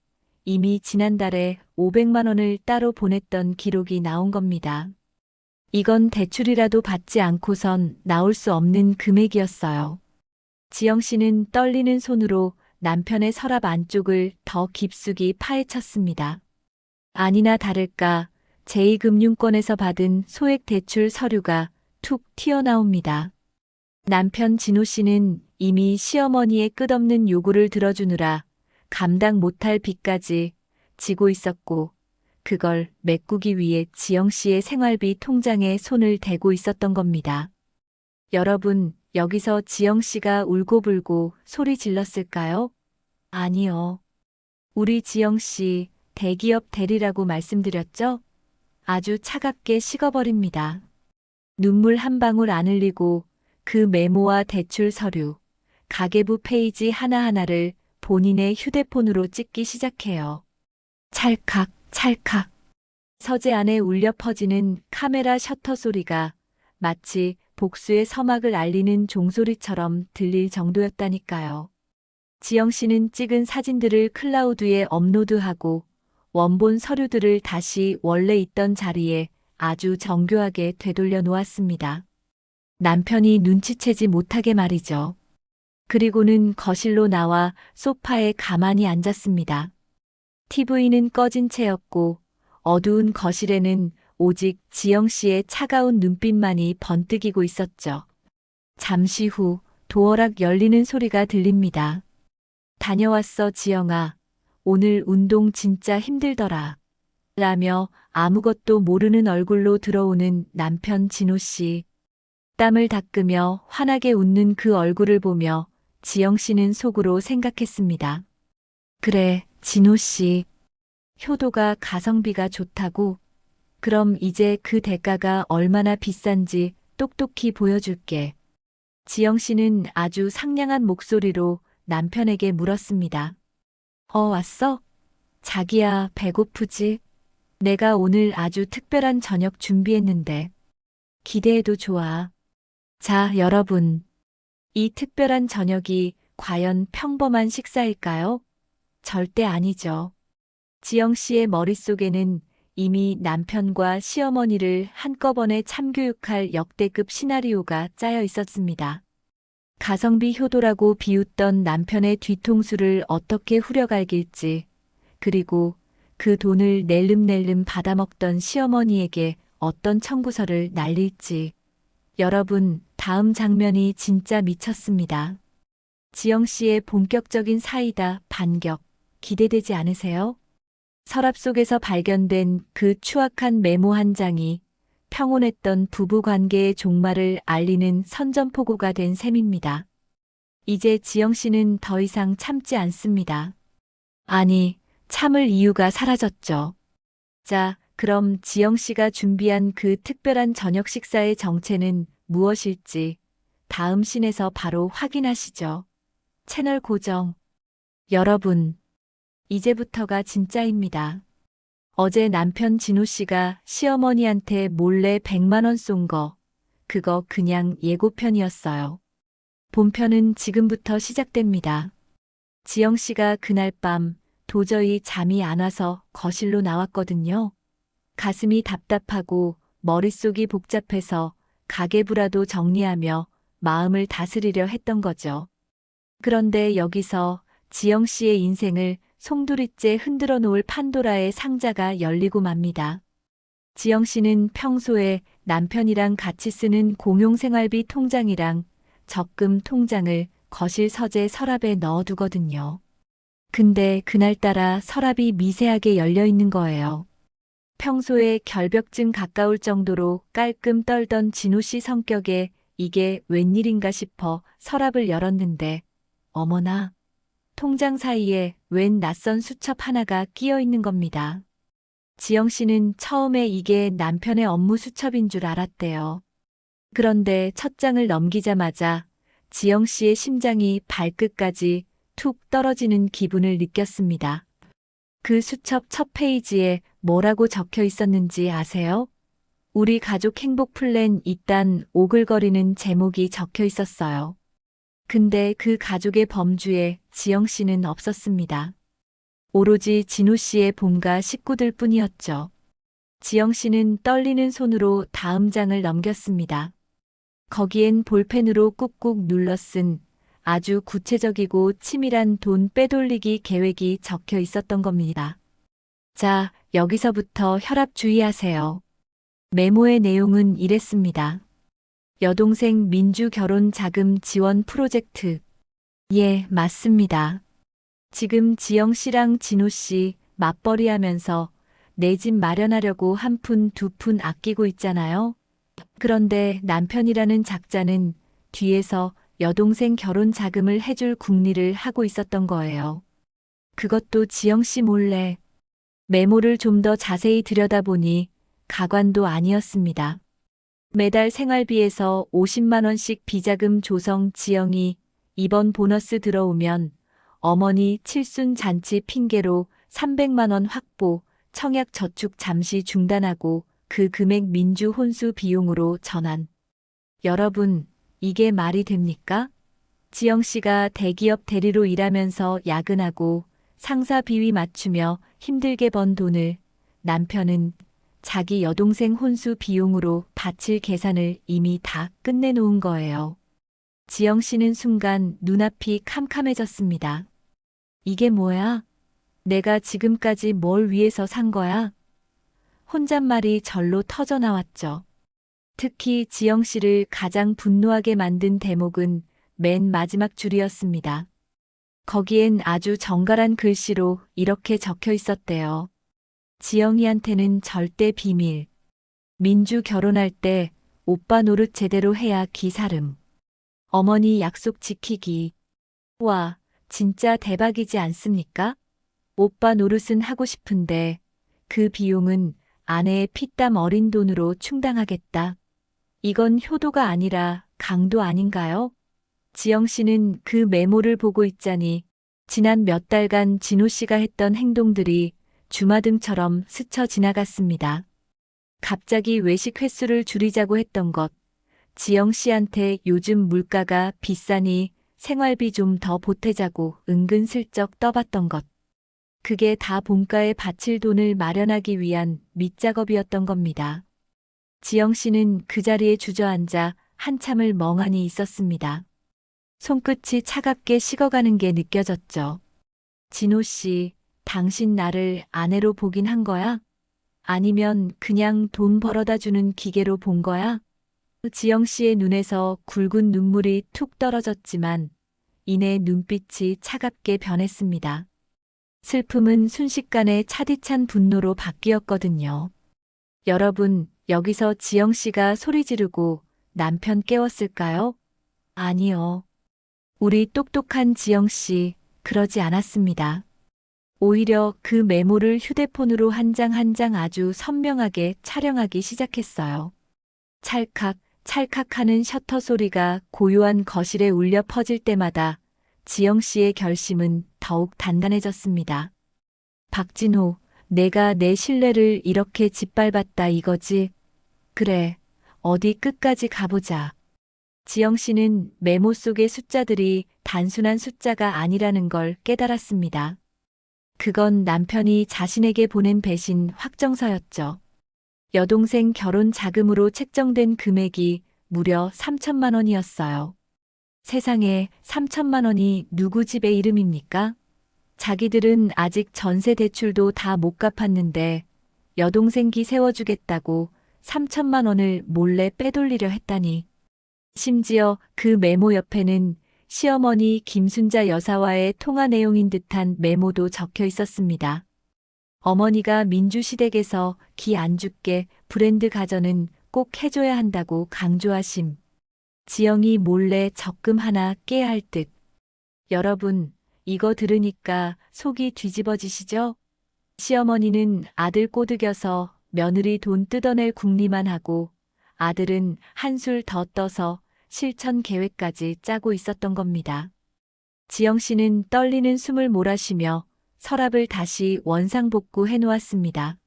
Speaker 1: 이미 지난달에 500만 원을 따로 보냈던 기록이 나온 겁니다. 이건 대출이라도 받지 않고선 나올 수 없는 금액이었어요. 지영 씨는 떨리는 손으로 남편의 서랍 안쪽을 더 깊숙이 파헤쳤습니다. 아니나 다를까 제2금융권에서 받은 소액 대출 서류가 툭 튀어나옵니다. 남편 진호 씨는 이미 시어머니의 끝없는 요구를 들어주느라 감당 못할 빚까지 지고 있었고 그걸 메꾸기 위해 지영 씨의 생활비 통장에 손을 대고 있었던 겁니다. 여러분, 여기서 지영 씨가 울고불고 소리 질렀을까요? 아니요. 우리 지영 씨 대기업 대리라고 말씀드렸죠? 아주 차갑게 식어버립니다. 눈물 한 방울 안 흘리고 그 메모와 대출 서류, 가계부 페이지 하나하나를 본인의 휴대폰으로 찍기 시작해요. 찰칵, 찰칵. 서재 안에 울려 퍼지는 카메라 셔터 소리가 마치 복수의 서막을 알리는 종소리처럼 들릴 정도였다니까요. 지영 씨는 찍은 사진들을 클라우드에 업로드하고 원본 서류들을 다시 원래 있던 자리에 아주 정교하게 되돌려 놓았습니다. 남편이 눈치채지 못하게 말이죠. 그리고는 거실로 나와 소파에 가만히 앉았습니다. TV는 꺼진 채였고 어두운 거실에는 오직 지영 씨의 차가운 눈빛만이 번뜩이고 있었죠. 잠시 후 도어락 열리는 소리가 들립니다. 다녀왔어, 지영아. 오늘 운동 진짜 힘들더라. 라며 아무것도 모르는 얼굴로 들어오는 남편 진호 씨. 땀을 닦으며 환하게 웃는 그 얼굴을 보며 지영 씨는 속으로 생각했습니다. 그래, 진호 씨. 효도가 가성비가 좋다고? 그럼 이제 그 대가가 얼마나 비싼지 똑똑히 보여줄게. 지영 씨는 아주 상냥한 목소리로 남편에게 물었습니다. 왔어? 자기야, 배고프지? 내가 오늘 아주 특별한 저녁 준비했는데. 기대해도 좋아. 자, 여러분. 이 특별한 저녁이 과연 평범한 식사일까요? 절대 아니죠. 지영 씨의 머릿속에는 이미 남편과 시어머니를 한꺼번에 참교육할 역대급 시나리오가 짜여 있었습니다. 가성비 효도라고 비웃던 남편의 뒤통수를 어떻게 후려갈길지, 그리고 그 돈을 낼름낼름 받아먹던 시어머니에게 어떤 청구서를 날릴지. 여러분, 다음 장면이 진짜 미쳤습니다. 지영 씨의 본격적인 사이다 반격, 기대되지 않으세요? 서랍 속에서 발견된 그 추악한 메모 한 장이 평온했던 부부 관계의 종말을 알리는 선전포고가 된 셈입니다. 이제 지영 씨는 더 이상 참지 않습니다. 아니, 참을 이유가 사라졌죠. 자, 그럼 지영 씨가 준비한 그 특별한 저녁 식사의 정체는 무엇일지 다음 씬에서 바로 확인하시죠. 채널 고정. 여러분, 이제부터가 진짜입니다. 어제 남편 진호 씨가 시어머니한테 몰래 100만 원 쏜 거, 그거 그냥 예고편이었어요. 본편은 지금부터 시작됩니다. 지영 씨가 그날 밤 도저히 잠이 안 와서 거실로 나왔거든요. 가슴이 답답하고 머릿속이 복잡해서 가계부라도 정리하며 마음을 다스리려 했던 거죠. 그런데 여기서 지영 씨의 인생을 송두리째 흔들어 놓을 판도라의 상자가 열리고 맙니다. 지영 씨는 평소에 남편이랑 같이 쓰는 공용생활비 통장이랑 적금 통장을 거실 서재 서랍에 넣어두거든요. 근데 그날따라 서랍이 미세하게 열려 있는 거예요. 평소에 결벽증 가까울 정도로 깔끔 떨던 진호 씨 성격에 이게 웬일인가 싶어 서랍을 열었는데, 어머나, 통장 사이에 웬 낯선 수첩 하나가 끼어 있는 겁니다. 지영 씨는 처음에 이게 남편의 업무 수첩인 줄 알았대요. 그런데 첫 장을 넘기자마자 지영 씨의 심장이 발끝까지 툭 떨어지는 기분을 느꼈습니다. 그 수첩 첫 페이지에 뭐라고 적혀 있었는지 아세요? 우리 가족 행복 플랜 2단 오글거리는 제목이 적혀 있었어요. 근데 그 가족의 범주에 지영 씨는 없었습니다. 오로지 진호 씨의 봄가 식구들 뿐이었죠. 지영 씨는 떨리는 손으로 다음 장을 넘겼습니다. 거기엔 볼펜으로 꾹꾹 눌러 쓴 아주 구체적이고 치밀한 돈 빼돌리기 계획이 적혀 있었던 겁니다. 자, 여기서부터 혈압 주의하세요. 메모의 내용은 이랬습니다. 여동생 민주 결혼 자금 지원 프로젝트. 예, 맞습니다. 지금 지영 씨랑 진호 씨 맞벌이 하면서 내 집 마련하려고 한 푼, 두 푼 아끼고 있잖아요. 그런데 남편이라는 작자는 뒤에서 여동생 결혼 자금을 해줄 궁리를 하고 있었던 거예요. 그것도 지영 씨 몰래. 메모를 좀 더 자세히 들여다보니 가관도 아니었습니다. 매달 생활비에서 50만 원씩 비자금 조성 지영이 이번 보너스 들어오면 어머니 칠순 잔치 핑계로 300만 원 확보, 청약 저축 잠시 중단하고 그 금액 민주 혼수 비용으로 전환. 여러분, 이게 말이 됩니까? 지영 씨가 대기업 대리로 일하면서 야근하고 상사 비위 맞추며 힘들게 번 돈을 남편은 자기 여동생 혼수 비용으로 바칠 계산을 이미 다 끝내놓은 거예요. 지영 씨는 순간 눈앞이 캄캄해졌습니다. 이게 뭐야? 내가 지금까지 뭘 위해서 산 거야? 혼잣말이 절로 터져 나왔죠. 특히 지영 씨를 가장 분노하게 만든 대목은 맨 마지막 줄이었습니다. 거기엔 아주 정갈한 글씨로 이렇게 적혀 있었대요. 지영이한테는 절대 비밀. 민주 결혼할 때 오빠 노릇 제대로 해야 기사름. 어머니 약속 지키기. 와, 진짜 대박이지 않습니까? 오빠 노릇은 하고 싶은데 그 비용은 아내의 피땀 어린 돈으로 충당하겠다. 이건 효도가 아니라 강도 아닌가요? 지영 씨는 그 메모를 보고 있자니 지난 몇 달간 진호 씨가 했던 행동들이 주마등처럼 스쳐 지나갔습니다. 갑자기 외식 횟수를 줄이자고 했던 것, 지영 씨한테 요즘 물가가 비싸니 생활비 좀 더 보태자고 은근슬쩍 떠봤던 것. 그게 다 본가에 바칠 돈을 마련하기 위한 밑작업이었던 겁니다. 지영 씨는 그 자리에 주저앉아 한참을 멍하니 있었습니다. 손끝이 차갑게 식어가는 게 느껴졌죠. 진호 씨, 당신 나를 아내로 보긴 한 거야? 아니면 그냥 돈 벌어다 주는 기계로 본 거야? 지영 씨의 눈에서 굵은 눈물이 툭 떨어졌지만 이내 눈빛이 차갑게 변했습니다. 슬픔은 순식간에 차디찬 분노로 바뀌었거든요. 여러분, 여기서 지영 씨가 소리 지르고 남편 깨웠을까요? 아니요. 우리 똑똑한 지영 씨, 그러지 않았습니다. 오히려 그 메모를 휴대폰으로 한 장 한 장 아주 선명하게 촬영하기 시작했어요. 찰칵, 찰칵하는 셔터 소리가 고요한 거실에 울려 퍼질 때마다 지영 씨의 결심은 더욱 단단해졌습니다. 박진호, 내가 내 신뢰를 이렇게 짓밟았다 이거지? 그래, 어디 끝까지 가보자. 지영 씨는 메모 속의 숫자들이 단순한 숫자가 아니라는 걸 깨달았습니다. 그건 남편이 자신에게 보낸 배신 확정서였죠. 여동생 결혼 자금으로 책정된 금액이 무려 3천만 원이었어요. 세상에 3천만 원이 누구 집의 이름입니까? 자기들은 아직 전세 대출도 다 못 갚았는데 여동생 기 세워주겠다고 3천만 원을 몰래 빼돌리려 했다니. 심지어 그 메모 옆에는 시어머니 김순자 여사와의 통화 내용인 듯한 메모도 적혀 있었습니다. 어머니가 민주시댁에서 기 안 죽게 브랜드 가전은 꼭 해줘야 한다고 강조하심. 지영이 몰래 적금 하나 깨야 할 듯. 여러분, 이거 들으니까 속이 뒤집어지시죠? 시어머니는 아들 꼬드겨서 며느리 돈 뜯어낼 궁리만 하고 아들은 한술 더 떠서 실천 계획까지 짜고 있었던 겁니다. 지영 씨는 떨리는 숨을 몰아쉬며 서랍을 다시 원상복구해 놓았습니다.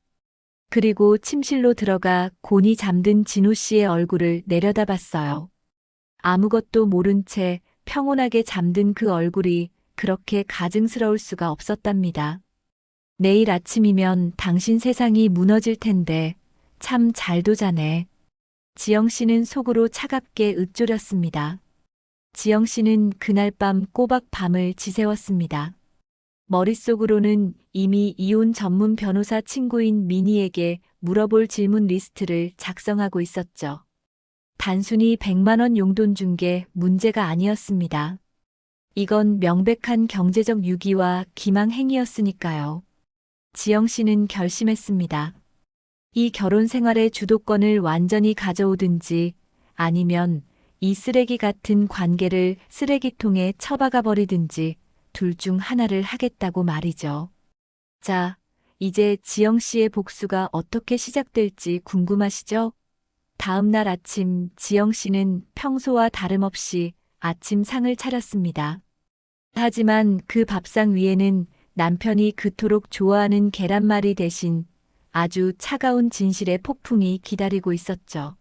Speaker 1: 그리고 침실로 들어가 곤히 잠든 진호 씨의 얼굴을 내려다봤어요. 아무것도 모른 채 평온하게 잠든 그 얼굴이 그렇게 가증스러울 수가 없었답니다. 내일 아침이면 당신 세상이 무너질 텐데 참 잘도 자네. 지영 씨는 속으로 차갑게 읊조렸습니다. 지영 씨는 그날 밤 꼬박 밤을 지새웠습니다. 머릿속으로는 이미 이혼 전문 변호사 친구인 미니에게 물어볼 질문 리스트를 작성하고 있었죠. 단순히 100만 원 용돈 준 게 문제가 아니었습니다. 이건 명백한 경제적 유기와 기망 행위였으니까요. 지영 씨는 결심했습니다. 이 결혼 생활의 주도권을 완전히 가져오든지 아니면 이 쓰레기 같은 관계를 쓰레기통에 처박아 버리든지 둘 중 하나를 하겠다고 말이죠. 자, 이제 지영 씨의 복수가 어떻게 시작될지 궁금하시죠? 다음 날 아침 지영 씨는 평소와 다름없이 아침 상을 차렸습니다. 하지만 그 밥상 위에는 남편이 그토록 좋아하는 계란말이 대신 아주 차가운 진실의 폭풍이 기다리고 있었죠.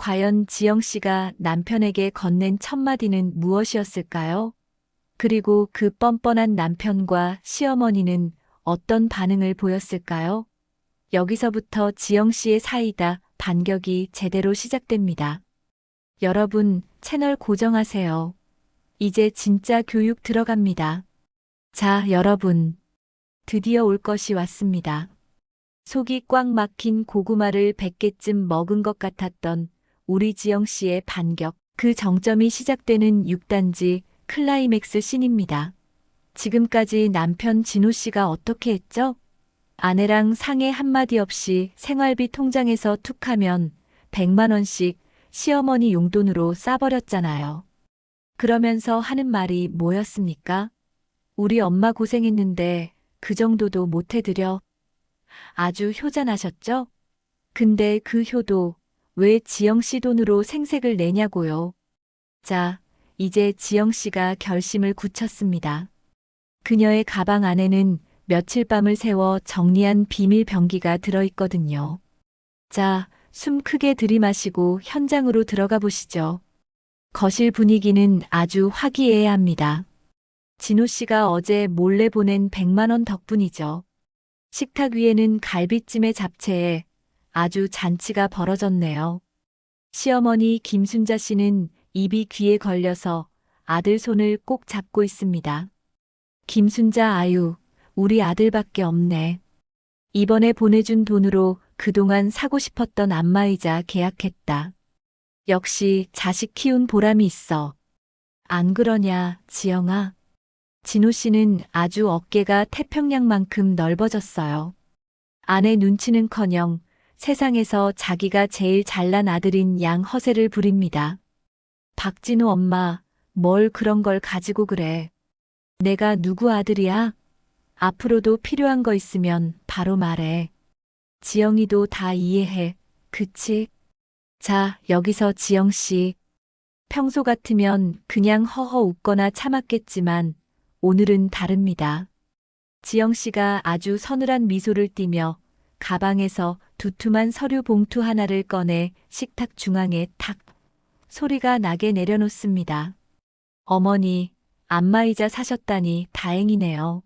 Speaker 1: 과연 지영 씨가 남편에게 건넨 첫 마디는 무엇이었을까요? 그리고 그 뻔뻔한 남편과 시어머니는 어떤 반응을 보였을까요? 여기서부터 지영 씨의 사이다 반격이 제대로 시작됩니다. 여러분, 채널 고정하세요. 이제 진짜 교육 들어갑니다. 자, 여러분. 드디어 올 것이 왔습니다. 속이 꽉 막힌 고구마를 100개쯤 먹은 것 같았던 우리 지영 씨의 반격. 그 정점이 시작되는 6단지 클라이맥스 씬입니다. 지금까지 남편 진호 씨가 어떻게 했죠? 아내랑 상의 한마디 없이 생활비 통장에서 툭 하면 100만 원씩 시어머니 용돈으로 싸버렸잖아요. 그러면서 하는 말이 뭐였습니까? 우리 엄마 고생했는데 그 정도도 못 해드려. 아주 효자나셨죠? 근데 그 효도 왜 지영 씨 돈으로 생색을 내냐고요. 자, 이제 지영 씨가 결심을 굳혔습니다. 그녀의 가방 안에는 며칠 밤을 새워 정리한 비밀 병기가 들어있거든요. 자, 숨 크게 들이마시고 현장으로 들어가 보시죠. 거실 분위기는 아주 화기애애합니다. 진호 씨가 어제 몰래 보낸 100만 원 덕분이죠. 식탁 위에는 갈비찜의 잡채에 아주 잔치가 벌어졌네요. 시어머니 김순자 씨는 입이 귀에 걸려서 아들 손을 꼭 잡고 있습니다. 김순자 아유, 우리 아들밖에 없네. 이번에 보내준 돈으로 그동안 사고 싶었던 안마의자 계약했다. 역시 자식 키운 보람이 있어. 안 그러냐, 지영아? 진호 씨는 아주 어깨가 태평양만큼 넓어졌어요. 아내 눈치는커녕 세상에서 자기가 제일 잘난 아들인 양 허세를 부립니다. 박진호 엄마, 뭘 그런 걸 가지고 그래. 내가 누구 아들이야? 앞으로도 필요한 거 있으면 바로 말해. 지영이도 다 이해해. 그치? 자, 여기서 지영 씨. 평소 같으면 그냥 허허 웃거나 참았겠지만 오늘은 다릅니다. 지영 씨가 아주 서늘한 미소를 띠며 가방에서 두툼한 서류 봉투 하나를 꺼내 식탁 중앙에 탁 소리가 나게 내려놓습니다. 어머니, 안마의자 사셨다니 다행이네요.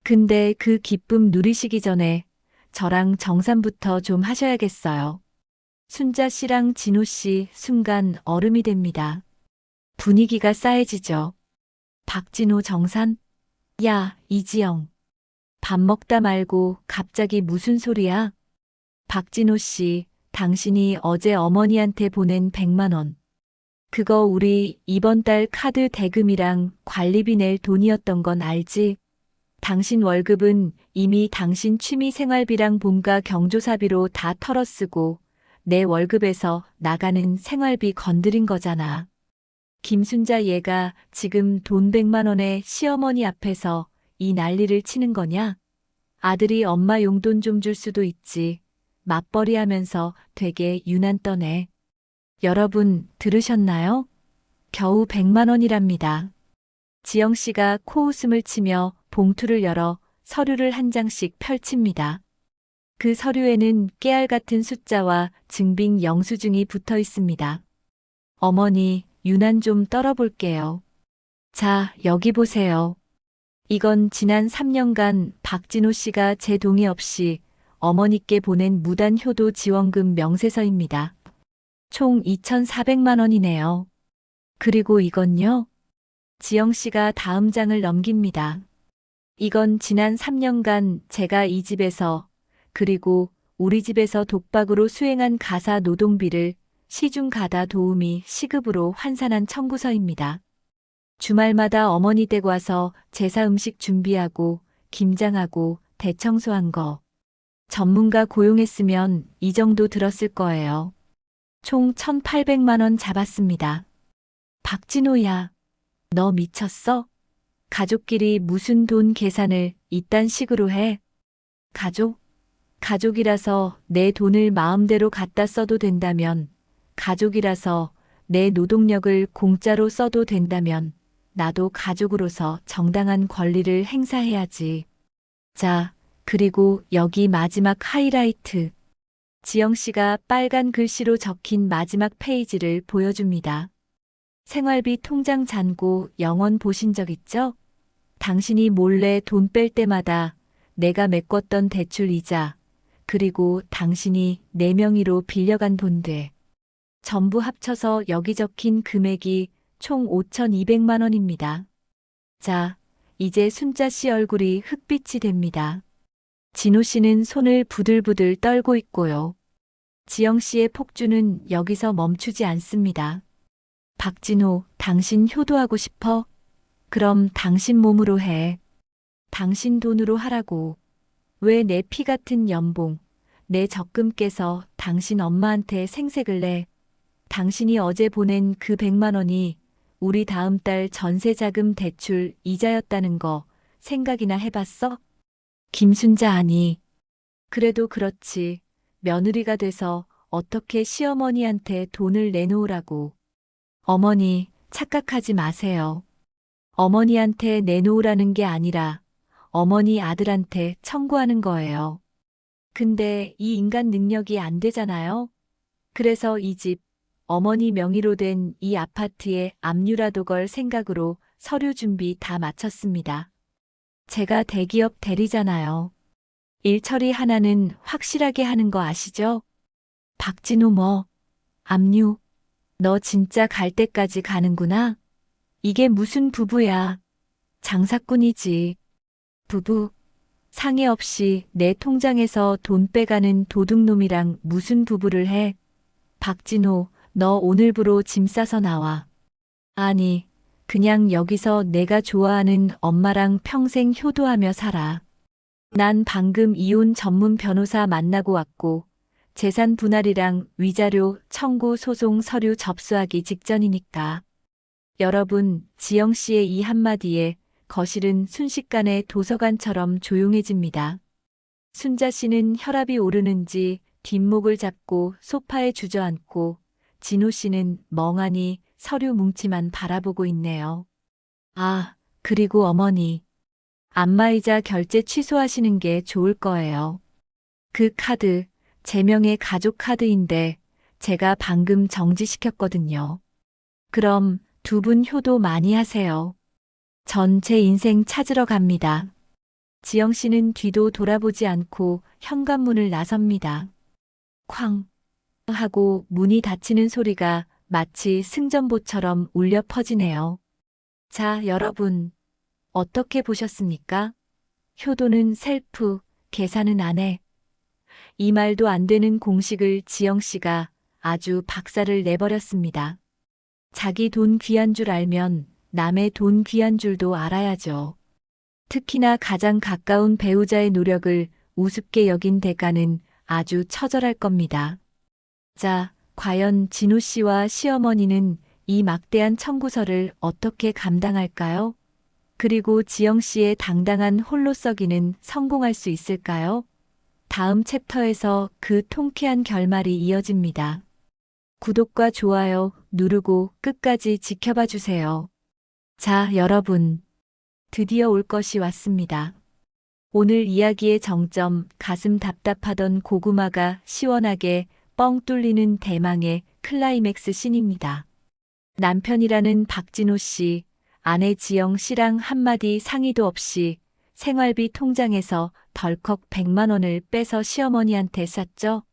Speaker 1: 근데 그 기쁨 누리시기 전에 저랑 정산부터 좀 하셔야겠어요. 순자 씨랑 진호 씨 순간 얼음이 됩니다. 분위기가 싸해지죠. 박진호 정산? 야, 이지영. 밥 먹다 말고 갑자기 무슨 소리야? 박진호 씨, 당신이 어제 어머니한테 보낸 100만 원. 그거 우리 이번 달 카드 대금이랑 관리비 낼 돈이었던 건 알지? 당신 월급은 이미 당신 취미 생활비랑 본가 경조사비로 다 털어쓰고 내 월급에서 나가는 생활비 건드린 거잖아. 김순자 얘가 지금 돈 100만 원에 시어머니 앞에서 이 난리를 치는 거냐? 아들이 엄마 용돈 좀 줄 수도 있지. 맞벌이 하면서 되게 유난 떠네. 여러분 들으셨나요? 겨우 100만 원이랍니다. 지영 씨가 코웃음을 치며 봉투를 열어 서류를 한 장씩 펼칩니다. 그 서류에는 깨알 같은 숫자와 증빙 영수증이 붙어 있습니다. 어머니, 유난 좀 떨어볼게요. 자, 여기 보세요. 이건 지난 3년간 박진호 씨가 제 동의 없이 어머니께 보낸 무단 효도 지원금 명세서입니다. 총 2,400만 원이네요. 그리고 이건요? 지영 씨가 다음 장을 넘깁니다. 이건 지난 3년간 제가 이 집에서 그리고 우리 집에서 독박으로 수행한 가사 노동비를 시중 가다 도우미 시급으로 환산한 청구서입니다. 주말마다 어머니 댁 와서 제사 음식 준비하고 김장하고 대청소한 거. 전문가 고용했으면 이 정도 들었을 거예요. 총 1,800만 원 잡았습니다. 박진호야, 너 미쳤어? 가족끼리 무슨 돈 계산을 이딴 식으로 해? 가족? 가족이라서 내 돈을 마음대로 갖다 써도 된다면, 가족이라서 내 노동력을 공짜로 써도 된다면, 나도 가족으로서 정당한 권리를 행사해야지. 자, 그리고 여기 마지막 하이라이트. 지영 씨가 빨간 글씨로 적힌 마지막 페이지를 보여줍니다. 생활비 통장 잔고 영원 보신 적 있죠? 당신이 몰래 돈 뺄 때마다 내가 메꿨던 대출 이자, 그리고 당신이 내 명의로 빌려간 돈들. 전부 합쳐서 여기 적힌 금액이 총 5,200만 원입니다. 자, 이제 순자 씨 얼굴이 흑빛이 됩니다. 진호 씨는 손을 부들부들 떨고 있고요. 지영 씨의 폭주는 여기서 멈추지 않습니다. 박진호, 당신 효도하고 싶어? 그럼 당신 몸으로 해. 당신 돈으로 하라고. 왜 내 피 같은 연봉, 내 적금 깨서 당신 엄마한테 생색을 내? 당신이 어제 보낸 그 100만 원이 우리 다음 달 전세 자금 대출 이자였다는 거 생각이나 해봤어? 김순자 아니. 그래도 그렇지. 며느리가 돼서 어떻게 시어머니한테 돈을 내놓으라고. 어머니, 착각하지 마세요. 어머니한테 내놓으라는 게 아니라 어머니 아들한테 청구하는 거예요. 근데 이 인간 능력이 안 되잖아요. 그래서 이 집, 어머니 명의로 된 이 아파트에 압류라도 걸 생각으로 서류 준비 다 마쳤습니다. 제가 대기업 대리잖아요. 일 처리 하나는 확실하게 하는 거 아시죠? 박진호 뭐, 압류, 너 진짜 갈 때까지 가는구나? 이게 무슨 부부야? 장사꾼이지. 부부, 상의 없이 내 통장에서 돈 빼가는 도둑놈이랑 무슨 부부를 해? 박진호, 너 오늘부로 짐 싸서 나와. 아니, 그냥 여기서 내가 좋아하는 엄마랑 평생 효도하며 살아. 난 방금 이혼 전문 변호사 만나고 왔고, 재산 분할이랑 위자료 청구 소송 서류 접수하기 직전이니까. 여러분, 지영 씨의 이 한마디에 거실은 순식간에 도서관처럼 조용해집니다. 순자 씨는 혈압이 오르는지 뒷목을 잡고 소파에 주저앉고, 진호 씨는 멍하니 서류 뭉치만 바라보고 있네요. 아, 그리고 어머니. 안마의자 결제 취소하시는 게 좋을 거예요. 그 카드, 제 명의 가족 카드인데 제가 방금 정지시켰거든요. 그럼 두 분 효도 많이 하세요. 전 제 인생 찾으러 갑니다. 지영 씨는 뒤도 돌아보지 않고 현관문을 나섭니다. 쾅 하고 문이 닫히는 소리가 마치 승전보처럼 울려 퍼지네요. 자, 여러분. 어떻게 보셨습니까? 효도는 셀프, 계산은 안 해. 이 말도 안 되는 공식을 지영 씨가 아주 박살을 내버렸습니다. 자기 돈 귀한 줄 알면 남의 돈 귀한 줄도 알아야죠. 특히나 가장 가까운 배우자의 노력을 우습게 여긴 대가는 아주 처절할 겁니다. 자, 과연 진호 씨와 시어머니는 이 막대한 청구서를 어떻게 감당할까요? 그리고 지영 씨의 당당한 홀로 썩이는 성공할 수 있을까요? 다음 챕터에서 그 통쾌한 결말이 이어집니다. 구독과 좋아요 누르고 끝까지 지켜봐 주세요. 자, 여러분. 드디어 올 것이 왔습니다. 오늘 이야기의 정점, 가슴 답답하던 고구마가 시원하게 뻥 뚫리는 대망의 클라이맥스 씬입니다. 남편이라는 박진호 씨, 아내 지영 씨랑 한마디 상의도 없이 생활비 통장에서 덜컥 100만 원을 빼서 시어머니한테 쐈죠.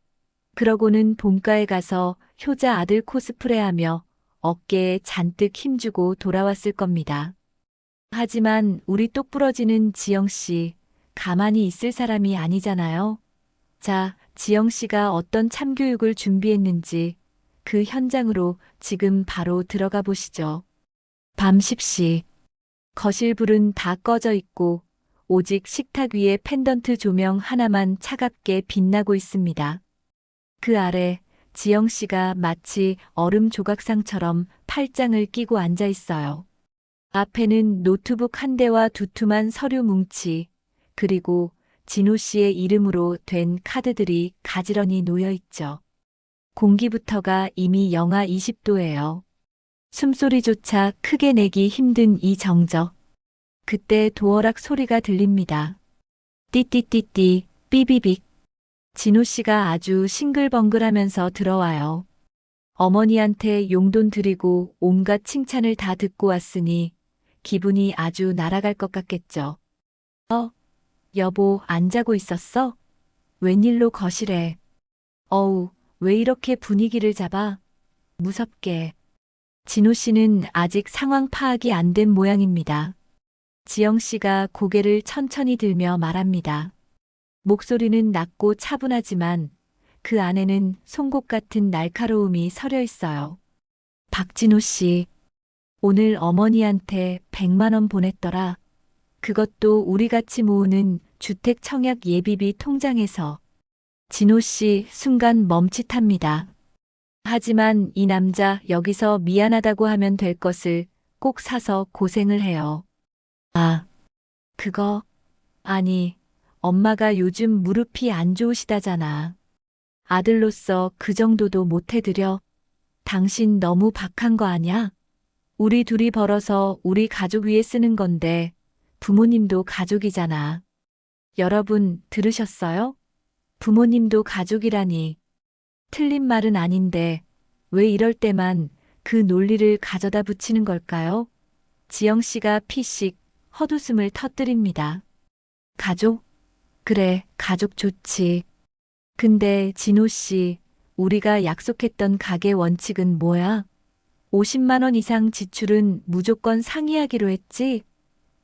Speaker 1: 그러고는 본가에 가서 효자 아들 코스프레하며 어깨에 잔뜩 힘주고 돌아왔을 겁니다. 하지만 우리 똑부러지는 지영 씨, 가만히 있을 사람이 아니잖아요. 자, 지영 씨가 어떤 참교육을 준비했는지 그 현장으로 지금 바로 들어가 보시죠. 밤 10시. 거실 불은 다 꺼져 있고 오직 식탁 위에 펜던트 조명 하나만 차갑게 빛나고 있습니다. 그 아래 지영 씨가 마치 얼음 조각상처럼 팔짱을 끼고 앉아 있어요. 앞에는 노트북 한 대와 두툼한 서류 뭉치, 그리고 진호 씨의 이름으로 된 카드들이 가지런히 놓여 있죠. 공기부터가 이미 영하 20도예요. 숨소리조차 크게 내기 힘든 이 정적. 그때 도어락 소리가 들립니다. 띠띠띠띠, 삐비빅. 진호 씨가 아주 싱글벙글하면서 들어와요. 어머니한테 용돈 드리고 온갖 칭찬을 다 듣고 왔으니 기분이 아주 날아갈 것 같겠죠. 여보, 안 자고 있었어? 웬일로 거실에? 어우, 왜 이렇게 분위기를 잡아? 무섭게. 진호 씨는 아직 상황 파악이 안 된 모양입니다. 지영 씨가 고개를 천천히 들며 말합니다. 목소리는 낮고 차분하지만 그 안에는 송곳 같은 날카로움이 서려 있어요. 박진호 씨, 오늘 어머니한테 100만 원 보냈더라. 그것도 우리 같이 모으는 주택 청약 예비비 통장에서. 진호 씨 순간 멈칫합니다. 하지만 이 남자 여기서 미안하다고 하면 될 것을 꼭 사서 고생을 해요. 아, 그거, 아니, 엄마가 요즘 무릎이 안 좋으시다잖아. 아들로서 그 정도도 못 해드려. 당신 너무 박한 거 아냐? 우리 둘이 벌어서 우리 가족 위해 쓰는 건데 부모님도 가족이잖아. 여러분 들으셨어요? 부모님도 가족이라니. 틀린 말은 아닌데 왜 이럴 때만 그 논리를 가져다 붙이는 걸까요? 지영 씨가 피식 헛웃음을 터뜨립니다. 가족? 그래, 가족 좋지. 근데 진호 씨, 우리가 약속했던 가게 원칙은 뭐야? 50만 원 이상 지출은 무조건 상의하기로 했지?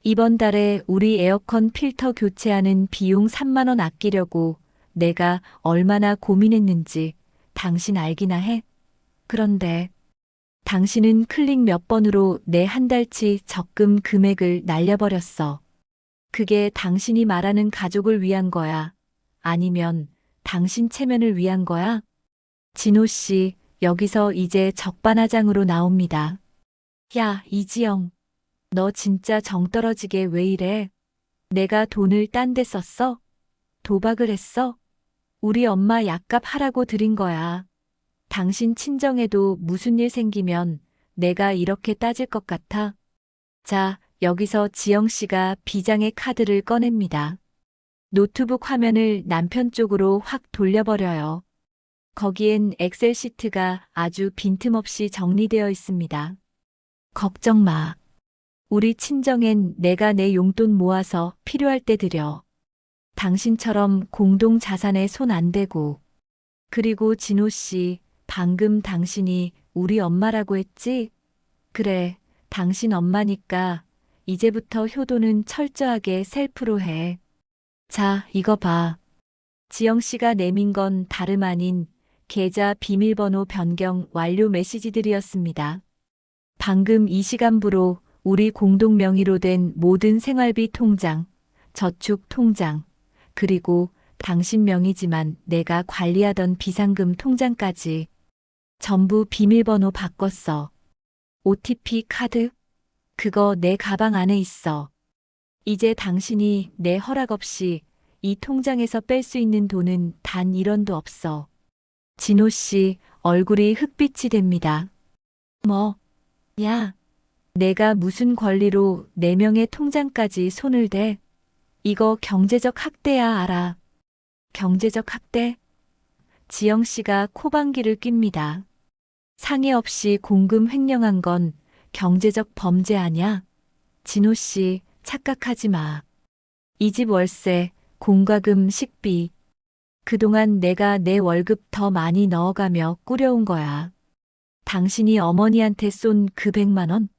Speaker 1: 이번 달에 우리 에어컨 필터 교체하는 비용 3만 원 아끼려고 내가 얼마나 고민했는지 당신 알기나 해? 그런데 당신은 클릭 몇 번으로 내 한 달치 적금 금액을 날려버렸어. 그게 당신이 말하는 가족을 위한 거야? 아니면 당신 체면을 위한 거야? 진호 씨, 여기서 이제 적반하장으로 나옵니다. 야, 이지영. 너 진짜 정 떨어지게 왜 이래? 내가 돈을 딴 데 썼어? 도박을 했어? 우리 엄마 약값 하라고 드린 거야. 당신 친정에도 무슨 일 생기면 내가 이렇게 따질 것 같아? 자, 여기서 지영 씨가 비장의 카드를 꺼냅니다. 노트북 화면을 남편 쪽으로 확 돌려버려요. 거기엔 엑셀 시트가 아주 빈틈없이 정리되어 있습니다. 걱정 마. 우리 친정엔 내가 내 용돈 모아서 필요할 때 드려. 당신처럼 공동 자산에 손 안 대고. 그리고 진호 씨, 방금 당신이 우리 엄마라고 했지? 그래, 당신 엄마니까 이제부터 효도는 철저하게 셀프로 해. 자, 이거 봐. 지영 씨가 내민 건 다름 아닌 계좌 비밀번호 변경 완료 메시지들이었습니다. 방금 이 시간부로 우리 공동 명의로 된 모든 생활비 통장, 저축 통장, 그리고 당신 명의지만 내가 관리하던 비상금 통장까지 전부 비밀번호 바꿨어. OTP 카드? 그거 내 가방 안에 있어. 이제 당신이 내 허락 없이 이 통장에서 뺄 수 있는 돈은 단 1원도 없어. 진호 씨 얼굴이 흑빛이 됩니다. 뭐, 야, 내가 무슨 권리로 네 명의 통장까지 손을 대? 이거 경제적 학대야 알아. 경제적 학대? 지영 씨가 코방귀를 낍니다. 상의 없이 공금 횡령한 건 경제적 범죄 아냐? 진호 씨, 착각하지 마. 이 집 월세, 공과금, 식비. 그동안 내가 내 월급 더 많이 넣어가며 꾸려온 거야. 당신이 어머니한테 쏜 그 100만 원?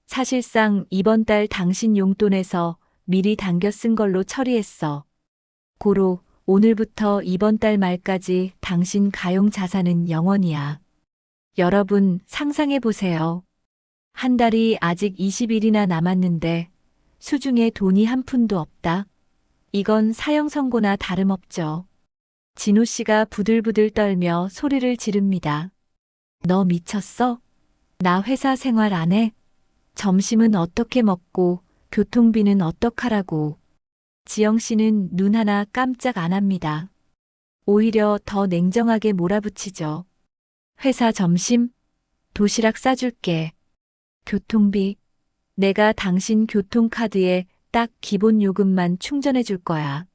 Speaker 1: 사실상 이번 달 당신 용돈에서 미리 당겨 쓴 걸로 처리했어. 고로 오늘부터 이번 달 말까지 당신 가용 자산은 0원이야. 여러분 상상해 보세요. 한 달이 아직 20일이나 남았는데 수중에 돈이 한 푼도 없다. 이건 사형 선고나 다름없죠. 진호 씨가 부들부들 떨며 소리를 지릅니다. 너 미쳤어? 나 회사 생활 안 해? 점심은 어떻게 먹고 교통비는 어떡하라고. 지영 씨는 눈 하나 깜짝 안 합니다. 오히려 더 냉정하게 몰아붙이죠. 회사 점심? 도시락 싸줄게. 교통비? 내가 당신 교통카드에 딱 기본 요금만 충전해 줄 거야.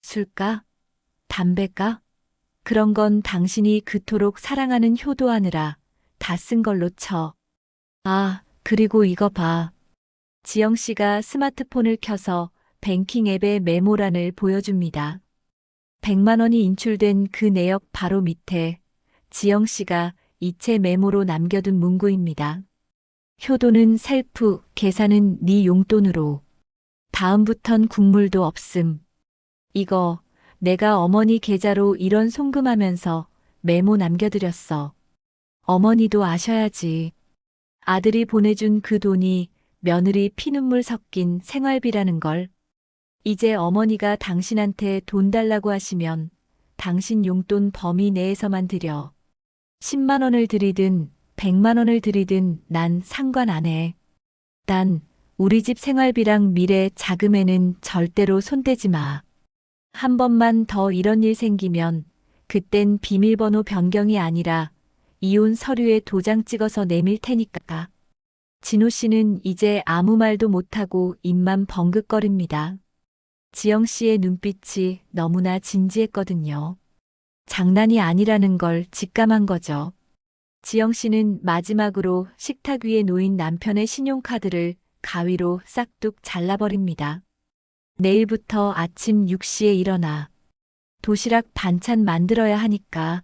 Speaker 1: 술까? 담배가? 그런 건 당신이 그토록 사랑하는 효도하느라 다 쓴 걸로 쳐. 아, 그리고 이거 봐. 지영 씨가 스마트폰을 켜서 뱅킹 앱의 메모란을 보여줍니다. 100만 원이 인출된 그 내역 바로 밑에 지영 씨가 이체 메모로 남겨둔 문구입니다. 효도는 셀프, 계산은 네 용돈으로. 다음부턴 국물도 없음. 이거 내가 어머니 계좌로 이런 송금하면서 메모 남겨드렸어. 어머니도 아셔야지. 아들이 보내준 그 돈이 며느리 피눈물 섞인 생활비라는 걸. 이제 어머니가 당신한테 돈 달라고 하시면 당신 용돈 범위 내에서만 드려. 10만 원을 드리든 100만 원을 드리든 난 상관 안 해. 난 우리 집 생활비랑 미래 자금에는 절대로 손대지 마. 한 번만 더 이런 일 생기면 그땐 비밀번호 변경이 아니라 이혼 서류에 도장 찍어서 내밀 테니까. 진호 씨는 이제 아무 말도 못하고 입만 벙긋거립니다. 지영 씨의 눈빛이 너무나 진지했거든요. 장난이 아니라는 걸 직감한 거죠. 지영 씨는 마지막으로 식탁 위에 놓인 남편의 신용카드를 가위로 싹둑 잘라버립니다. 내일부터 아침 6시에 일어나. 도시락 반찬 만들어야 하니까.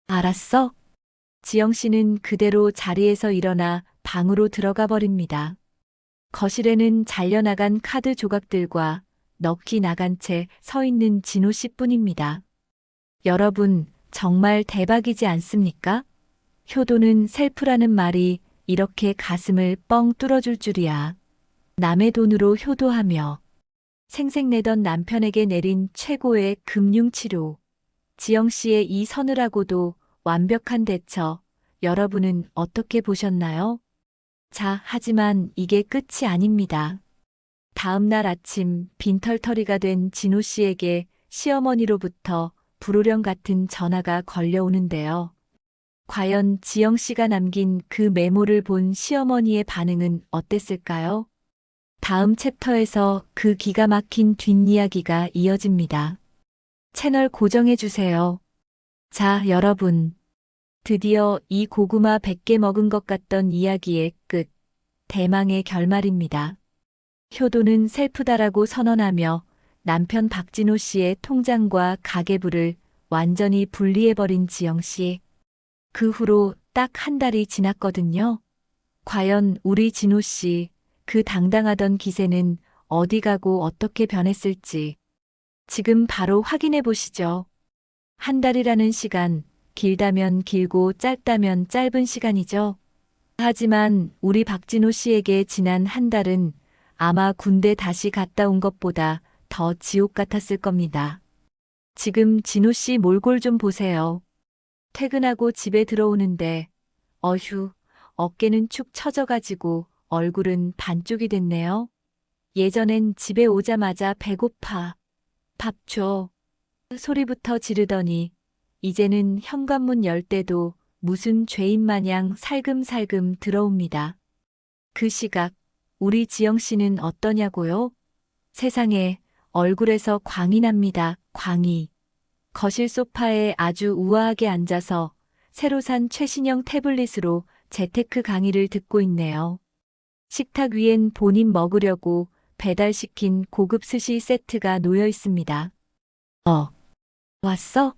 Speaker 1: 알았어? 지영 씨는 그대로 자리에서 일어나 방으로 들어가 버립니다. 거실에는 잘려나간 카드 조각들과 넋이 나간 채 서 있는 진호 씨뿐입니다. 여러분, 정말 대박이지 않습니까? 효도는 셀프라는 말이 이렇게 가슴을 뻥 뚫어줄 줄이야. 남의 돈으로 효도하며 생색내던 남편에게 내린 최고의 금융치료. 지영 씨의 이 서늘하고도 완벽한 대처, 여러분은 어떻게 보셨나요? 자, 하지만 이게 끝이 아닙니다. 다음 날 아침 빈털터리가 된 진호 씨에게 시어머니로부터 불호령 같은 전화가 걸려오는데요. 과연 지영 씨가 남긴 그 메모를 본 시어머니의 반응은 어땠을까요? 다음 챕터에서 그 기가 막힌 뒷이야기가 이어집니다. 채널 고정해 주세요. 자, 여러분. 드디어 이 고구마 100개 먹은 것 같던 이야기의 끝. 대망의 결말입니다. 효도는 셀프다라고 선언하며 남편 박진호 씨의 통장과 가계부를 완전히 분리해버린 지영 씨. 그 후로 딱 한 달이 지났거든요. 과연 우리 진호 씨, 그 당당하던 기세는 어디 가고 어떻게 변했을지 지금 바로 확인해 보시죠. 한 달이라는 시간, 길다면 길고 짧다면 짧은 시간이죠. 하지만 우리 박진호 씨에게 지난 한 달은 아마 군대 다시 갔다 온 것보다 더 지옥 같았을 겁니다. 지금 진호 씨 몰골 좀 보세요. 퇴근하고 집에 들어오는데 어휴, 어깨는 축 처져가지고 얼굴은 반쪽이 됐네요. 예전엔 집에 오자마자 배고파, 밥 줘, 소리부터 지르더니 이제는 현관문 열 때도 무슨 죄인 마냥 살금살금 들어옵니다. 그 시각 우리 지영 씨는 어떠냐고요? 세상에 얼굴에서 광이 납니다. 광이. 거실 소파에 아주 우아하게 앉아서 새로 산 최신형 태블릿으로 재테크 강의를 듣고 있네요. 식탁 위엔 본인 먹으려고 배달시킨 고급 스시 세트가 놓여 있습니다. 왔어?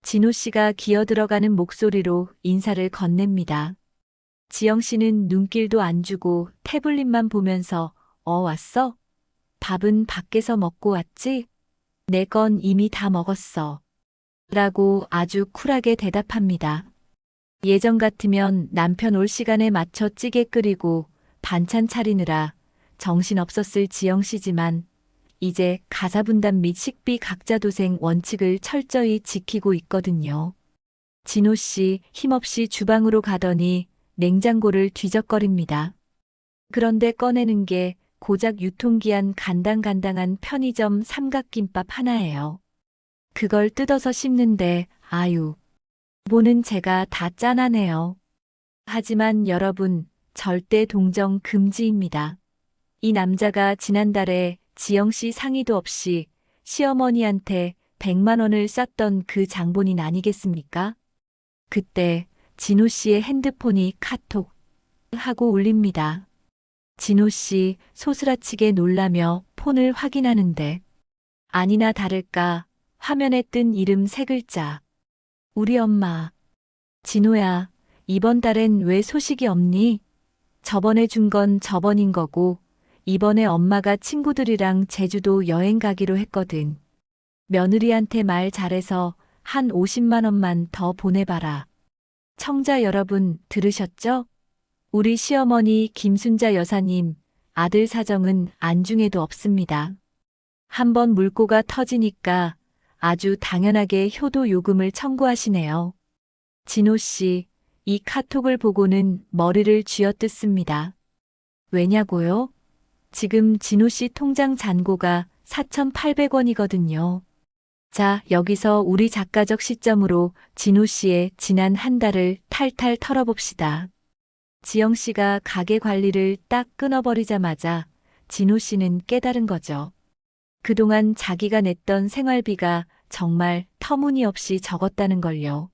Speaker 1: 진호 씨가 기어 들어가는 목소리로 인사를 건넵니다. 지영 씨는 눈길도 안 주고 태블릿만 보면서 왔어? 밥은 밖에서 먹고 왔지? 내 건 이미 다 먹었어. 라고 아주 쿨하게 대답합니다. 예전 같으면 남편 올 시간에 맞춰 찌개 끓이고 반찬 차리느라 정신 없었을 지영 씨지만 이제 가사분담 및 식비 각자 도생 원칙을 철저히 지키고 있거든요. 진호 씨 힘없이 주방으로 가더니 냉장고를 뒤적거립니다. 그런데 꺼내는 게 고작 유통기한 간당간당한 편의점 삼각김밥 하나예요. 그걸 뜯어서 씹는데 아유, 보는 제가 다 짠하네요. 하지만 여러분, 절대 동정 금지입니다. 이 남자가 지난달에 지영 씨 상의도 없이 시어머니한테 100만 원을 쌌던 그 장본인 아니겠습니까? 그때 진호 씨의 핸드폰이 카톡 하고 울립니다. 진호 씨 소스라치게 놀라며 폰을 확인하는데 아니나 다를까 화면에 뜬 이름 세 글자. 우리 엄마. 진호야, 이번 달엔 왜 소식이 없니? 저번에 준 건 저번인 거고 이번에 엄마가 친구들이랑 제주도 여행 가기로 했거든. 며느리한테 말 잘해서 한 50만 원만 더 보내봐라. 청자 여러분 들으셨죠? 우리 시어머니 김순자 여사님 아들 사정은 안중에도 없습니다. 한번 물꼬가 터지니까 아주 당연하게 효도 요금을 청구하시네요. 진호 씨, 이 카톡을 보고는 머리를 쥐어뜯습니다. 왜냐고요? 지금 진호 씨 통장 잔고가 4,800원이거든요. 자, 여기서 우리 작가적 시점으로 진호 씨의 지난 한 달을 탈탈 털어봅시다. 지영 씨가 가게 관리를 딱 끊어버리자마자 진호 씨는 깨달은 거죠. 그동안 자기가 냈던 생활비가 정말 터무니없이 적었다는 걸요.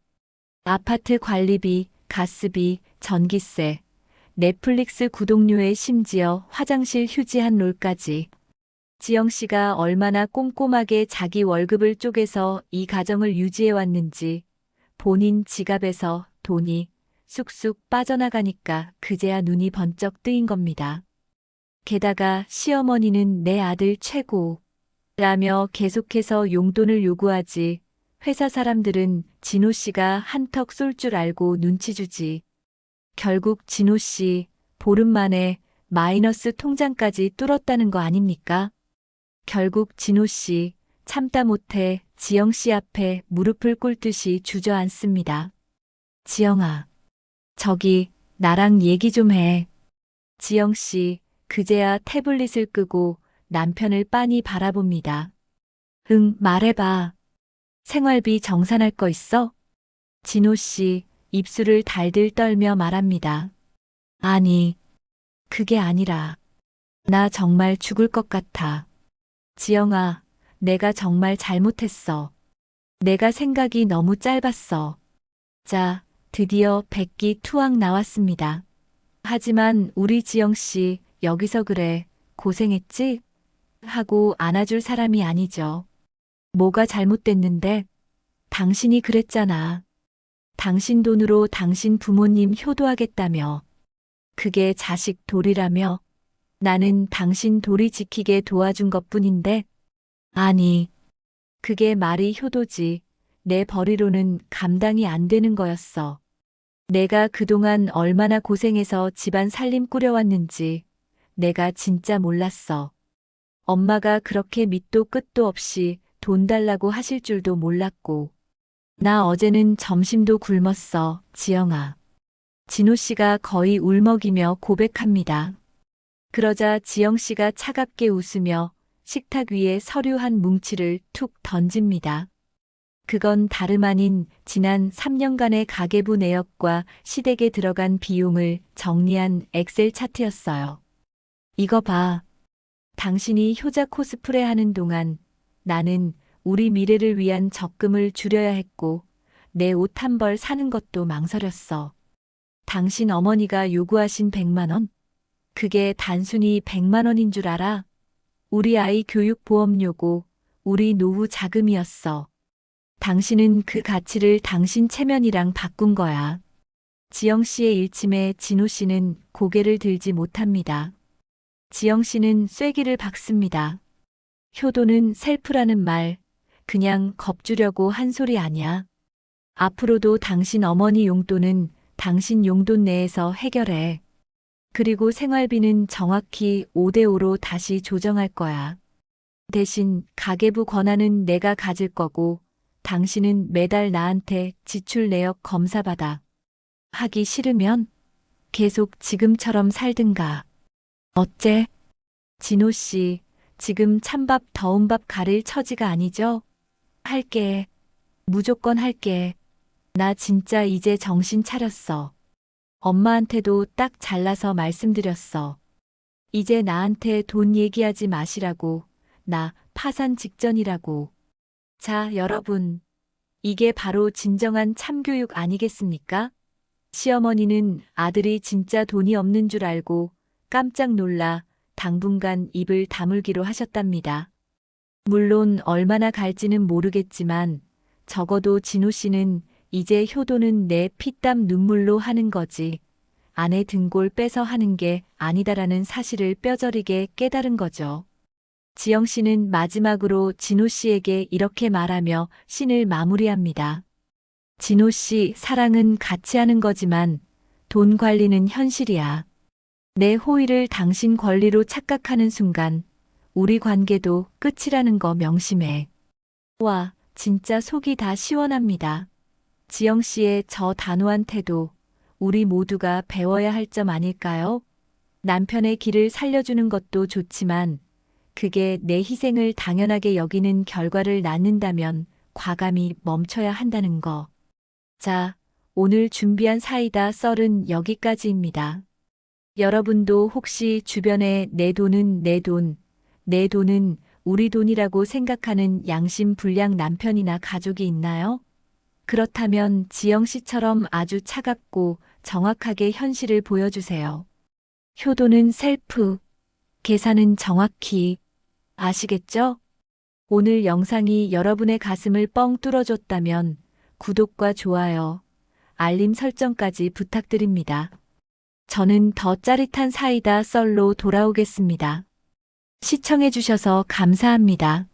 Speaker 1: 아파트 관리비, 가스비, 전기세, 넷플릭스 구독료에 심지어 화장실 휴지 한 롤까지. 지영 씨가 얼마나 꼼꼼하게 자기 월급을 쪼개서 이 가정을 유지해 왔는지 본인 지갑에서 돈이 쑥쑥 빠져나가니까 그제야 눈이 번쩍 뜨인 겁니다. 게다가 시어머니는 내 아들 최고 라며 계속해서 용돈을 요구하지 회사 사람들은 진호 씨가 한턱 쏠 줄 알고 눈치 주지. 결국 진호 씨 보름 만에 마이너스 통장까지 뚫었다는 거 아닙니까? 결국 진호 씨 참다 못해 지영 씨 앞에 무릎을 꿇듯이 주저앉습니다. 지영아, 저기 나랑 얘기 좀 해. 지영 씨 그제야 태블릿을 끄고 남편을 빤히 바라봅니다. 응, 말해봐. 생활비 정산할 거 있어? 진호 씨 입술을 달들 떨며 말합니다. 아니, 그게 아니라 나 정말 죽을 것 같아. 지영아, 내가 정말 잘못했어. 내가 생각이 너무 짧았어. 자, 드디어 백기 투항 나왔습니다. 하지만 우리 지영 씨 여기서 그래, 고생했지? 하고 안아줄 사람이 아니죠. 뭐가 잘못됐는데? 당신이 그랬잖아. 당신 돈으로 당신 부모님 효도하겠다며. 그게 자식 도리라며. 나는 당신 도리 지키게 도와준 것뿐인데. 아니, 그게 말이 효도지. 내 벌이로는 감당이 안 되는 거였어. 내가 그동안 얼마나 고생해서 집안 살림 꾸려왔는지 내가 진짜 몰랐어. 엄마가 그렇게 밑도 끝도 없이 돈 달라고 하실 줄도 몰랐고. 나 어제는 점심도 굶었어, 지영아. 진호 씨가 거의 울먹이며 고백합니다. 그러자 지영 씨가 차갑게 웃으며 식탁 위에 서류 한 뭉치를 툭 던집니다. 그건 다름 아닌 지난 3년간의 가계부 내역과 시댁에 들어간 비용을 정리한 엑셀 차트였어요. 이거 봐. 당신이 효자 코스프레 하는 동안 나는 우리 미래를 위한 적금을 줄여야 했고 내 옷 한 벌 사는 것도 망설였어. 당신 어머니가 요구하신 100만 원? 그게 단순히 100만 원인 줄 알아? 우리 아이 교육 보험료고 우리 노후 자금이었어. 당신은 그 가치를 당신 체면이랑 바꾼 거야. 지영 씨의 일침에 진호 씨는 고개를 들지 못합니다. 지영 씨는 쐐기를 박습니다. 효도는 셀프라는 말, 그냥 겁주려고 한 소리 아니야. 앞으로도 당신 어머니 용돈은 당신 용돈 내에서 해결해. 그리고 생활비는 정확히 5대5로 다시 조정할 거야. 대신 가계부 권한은 내가 가질 거고 당신은 매달 나한테 지출 내역 검사받아. 하기 싫으면 계속 지금처럼 살든가. 어째? 진호 씨, 지금 찬밥 더운 밥 가릴 처지가 아니죠? 할게. 무조건 할게. 나 진짜 이제 정신 차렸어. 엄마한테도 딱 잘라서 말씀드렸어. 이제 나한테 돈 얘기하지 마시라고. 나 파산 직전이라고. 자, 여러분. 이게 바로 진정한 참교육 아니겠습니까? 시어머니는 아들이 진짜 돈이 없는 줄 알고 깜짝 놀라 당분간 입을 다물기로 하셨답니다. 물론 얼마나 갈지는 모르겠지만 적어도 진호 씨는 이제 효도는 내 피땀 눈물로 하는 거지 아내 등골 빼서 하는 게 아니다라는 사실을 뼈저리게 깨달은 거죠. 지영 씨는 마지막으로 진호 씨에게 이렇게 말하며 씬을 마무리합니다. 진호 씨, 사랑은 같이 하는 거지만 돈 관리는 현실이야. 내 호의를 당신 권리로 착각하는 순간 우리 관계도 끝이라는 거 명심해. 와, 진짜 속이 다 시원합니다. 지영 씨의 저 단호한 태도, 우리 모두가 배워야 할 점 아닐까요? 남편의 길을 살려주는 것도 좋지만 그게 내 희생을 당연하게 여기는 결과를 낳는다면 과감히 멈춰야 한다는 거. 자, 오늘 준비한 사이다 썰은 여기까지입니다. 여러분도 혹시 주변에 내 돈은 내 돈, 내 돈은 우리 돈이라고 생각하는 양심 불량 남편이나 가족이 있나요? 그렇다면 지영 씨처럼 아주 차갑고 정확하게 현실을 보여주세요. 효도는 셀프, 계산은 정확히. 아시겠죠? 오늘 영상이 여러분의 가슴을 뻥 뚫어줬다면 구독과 좋아요, 알림 설정까지 부탁드립니다. 저는 더 짜릿한 사이다 썰로 돌아오겠습니다. 시청해주셔서 감사합니다.